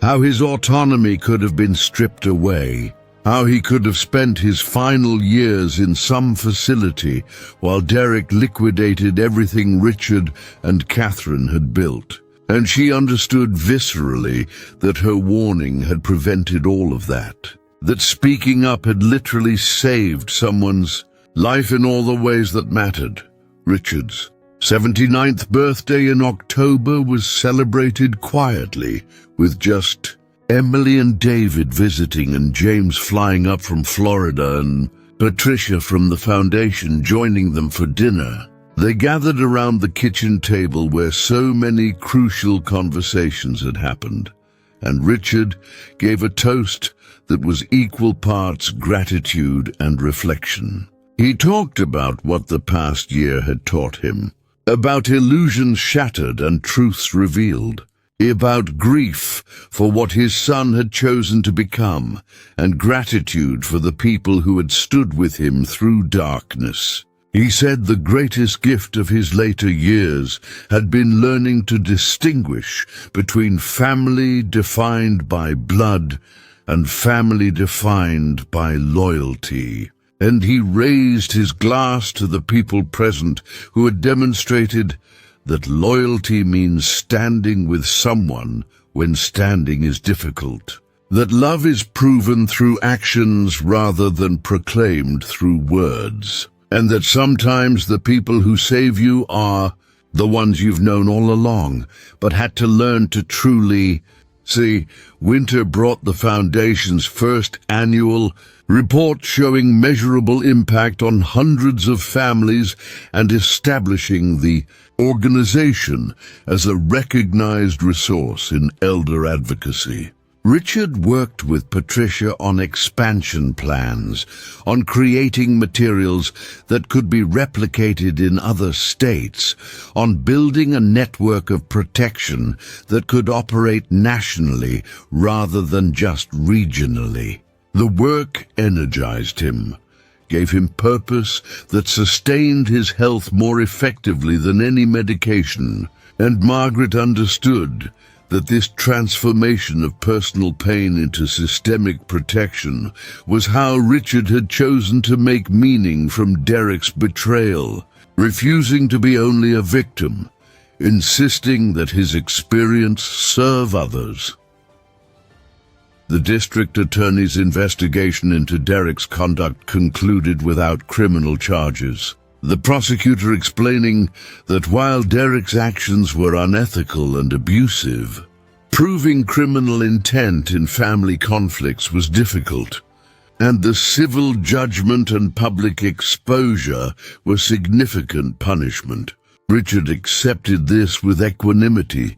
how his autonomy could have been stripped away, how he could have spent his final years in some facility while Derek liquidated everything Richard and Catherine had built. And she understood viscerally that her warning had prevented all of that, that speaking up had literally saved someone's life in all the ways that mattered. Richard's 79th birthday in October was celebrated quietly, with just Emily and David visiting and James flying up from Florida and Patricia from the Foundation joining them for dinner. They gathered around the kitchen table where so many crucial conversations had happened, and Richard gave a toast that was equal parts gratitude and reflection. He talked about what the past year had taught him, about illusions shattered and truths revealed. about grief for what his son had chosen to become, and gratitude for the people who had stood with him through darkness. He said the greatest gift of his later years had been learning to distinguish between family defined by blood and family defined by loyalty. And he raised his glass to the people present who had demonstrated that loyalty means standing with someone when standing is difficult, that love is proven through actions rather than proclaimed through words, and that sometimes the people who save you are the ones you've known all along, but had to learn to truly see. Winter brought the Foundation's first annual report showing measurable impact on hundreds of families and establishing the organization as a recognized resource in elder advocacy. Richard worked with Patricia on expansion plans, on creating materials that could be replicated in other states, on building a network of protection that could operate nationally rather than just regionally. The work energized him, gave him purpose that sustained his health more effectively than any medication, and Margaret understood that this transformation of personal pain into systemic protection was how Richard had chosen to make meaning from Derek's betrayal, refusing to be only a victim, insisting that his experience serve others. The district attorney's investigation into Derek's conduct concluded without criminal charges, the prosecutor explaining that while Derek's actions were unethical and abusive, proving criminal intent in family conflicts was difficult, and the civil judgment and public exposure were significant punishment. Richard accepted this with equanimity,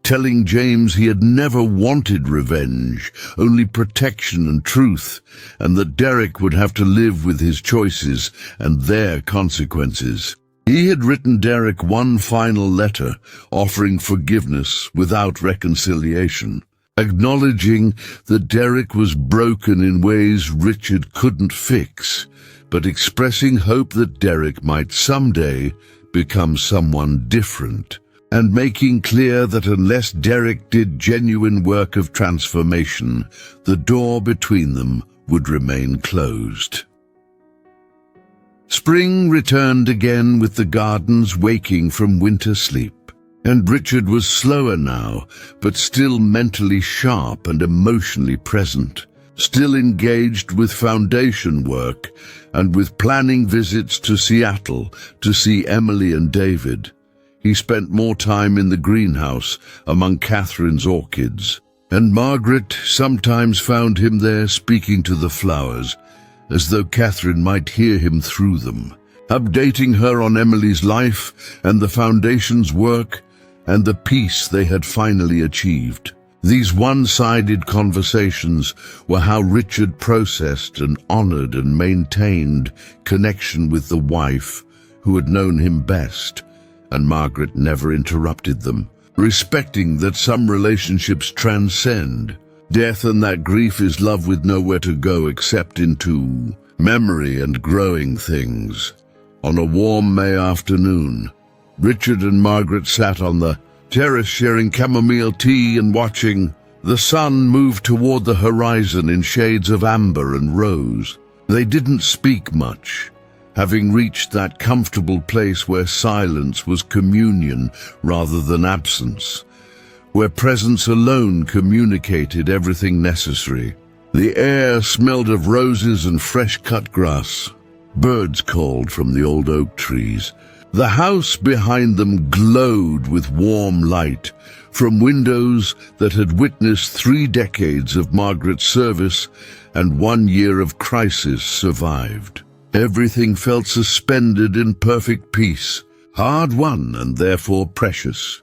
telling James he had never wanted revenge, only protection and truth, and that Derek would have to live with his choices and their consequences. He had written Derek one final letter, offering forgiveness without reconciliation, acknowledging that Derek was broken in ways Richard couldn't fix, but expressing hope that Derek might someday become someone different, and making clear that unless Derek did genuine work of transformation, the door between them would remain closed. Spring returned again with the gardens waking from winter sleep, and Richard was slower now, but still mentally sharp and emotionally present, still engaged with foundation work and with planning visits to Seattle to see Emily and David. He spent more time in the greenhouse among Catherine's orchids, and Margaret sometimes found him there speaking to the flowers, as though Catherine might hear him through them, updating her on Emily's life and the Foundation's work and the peace they had finally achieved. These one-sided conversations were how Richard processed and honored and maintained connection with the wife who had known him best, and Margaret never interrupted them, respecting that some relationships transcend death, and that grief is love with nowhere to go except into memory and growing things. On a warm May afternoon, Richard and Margaret sat on the terrace sharing chamomile tea and watching the sun move toward the horizon in shades of amber and rose. They didn't speak much, having reached that comfortable place where silence was communion rather than absence, where presence alone communicated everything necessary. The air smelled of roses and fresh-cut grass. Birds called from the old oak trees. The house behind them glowed with warm light from windows that had witnessed 3 decades of Margaret's service and 1 year of crisis survived. Everything felt suspended in perfect peace, hard-won and therefore precious.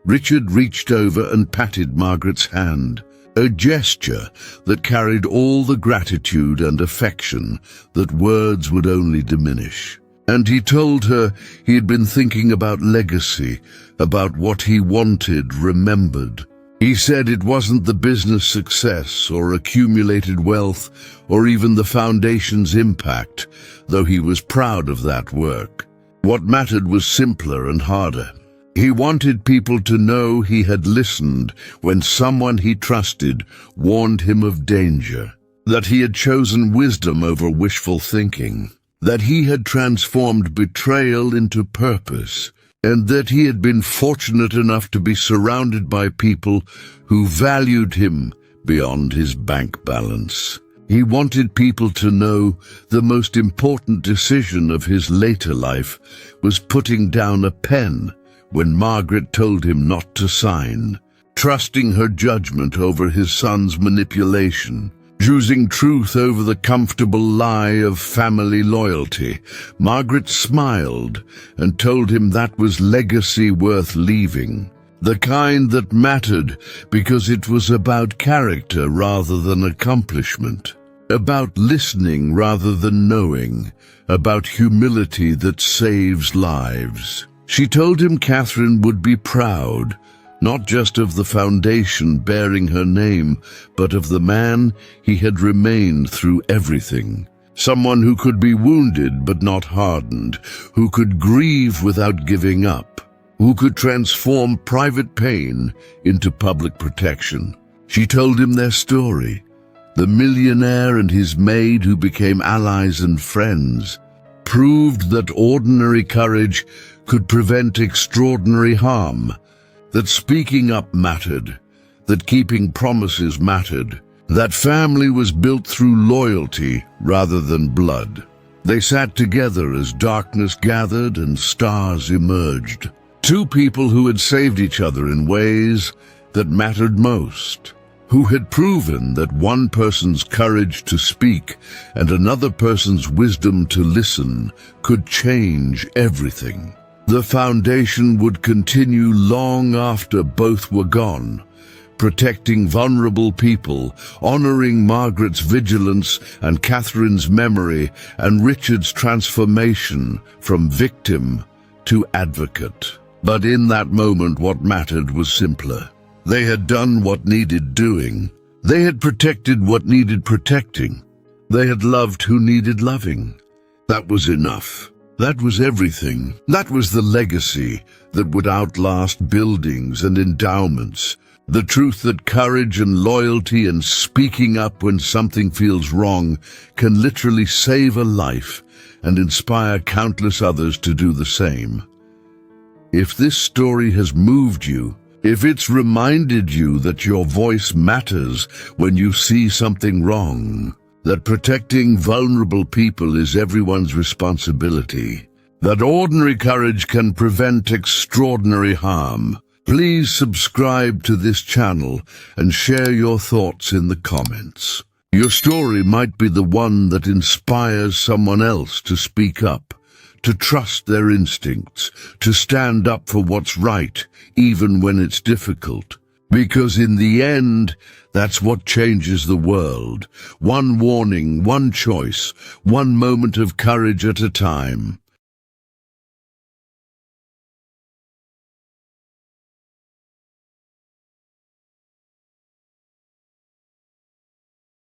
Richard reached over and patted Margaret's hand, a gesture that carried all the gratitude and affection that words would only diminish. And he told her he had been thinking about legacy, about what he wanted remembered. He said it wasn't the business success or accumulated wealth or even the foundation's impact, though he was proud of that work. What mattered was simpler and harder. He wanted people to know he had listened when someone he trusted warned him of danger, that he had chosen wisdom over wishful thinking, that he had transformed betrayal into purpose, and that he had been fortunate enough to be surrounded by people who valued him beyond his bank balance. He wanted people to know the most important decision of his later life was putting down a pen when Margaret told him not to sign, trusting her judgment over his son's manipulation, choosing truth over the comfortable lie of family loyalty. Margaret smiled and told him that was legacy worth leaving, the kind that mattered because it was about character rather than accomplishment, about listening rather than knowing, about humility that saves lives. She told him Catherine would be proud, not just of the foundation bearing her name, but of the man he had remained through everything. Someone who could be wounded but not hardened, who could grieve without giving up, who could transform private pain into public protection. She told him their story, the millionaire and his maid who became allies and friends, proved that ordinary courage could prevent extraordinary harm, that speaking up mattered, that keeping promises mattered, that family was built through loyalty rather than blood. They sat together as darkness gathered and stars emerged. Two people who had saved each other in ways that mattered most, who had proven that one person's courage to speak and another person's wisdom to listen could change everything. The foundation would continue long after both were gone, protecting vulnerable people, honoring Margaret's vigilance and Catherine's memory and Richard's transformation from victim to advocate. But in that moment, what mattered was simpler. They had done what needed doing. They had protected what needed protecting. They had loved who needed loving. That was enough. That was everything. That was the legacy that would outlast buildings and endowments. The truth that courage and loyalty and speaking up when something feels wrong can literally save a life and inspire countless others to do the same. If this story has moved you, if it's reminded you that your voice matters when you see something wrong, that protecting vulnerable people is everyone's responsibility, that ordinary courage can prevent extraordinary harm, please subscribe to this channel and share your thoughts in the comments. Your story might be the one that inspires someone else to speak up, to trust their instincts, to stand up for what's right, even when it's difficult. Because in the end, that's what changes the world. One warning, one choice, one moment of courage at a time.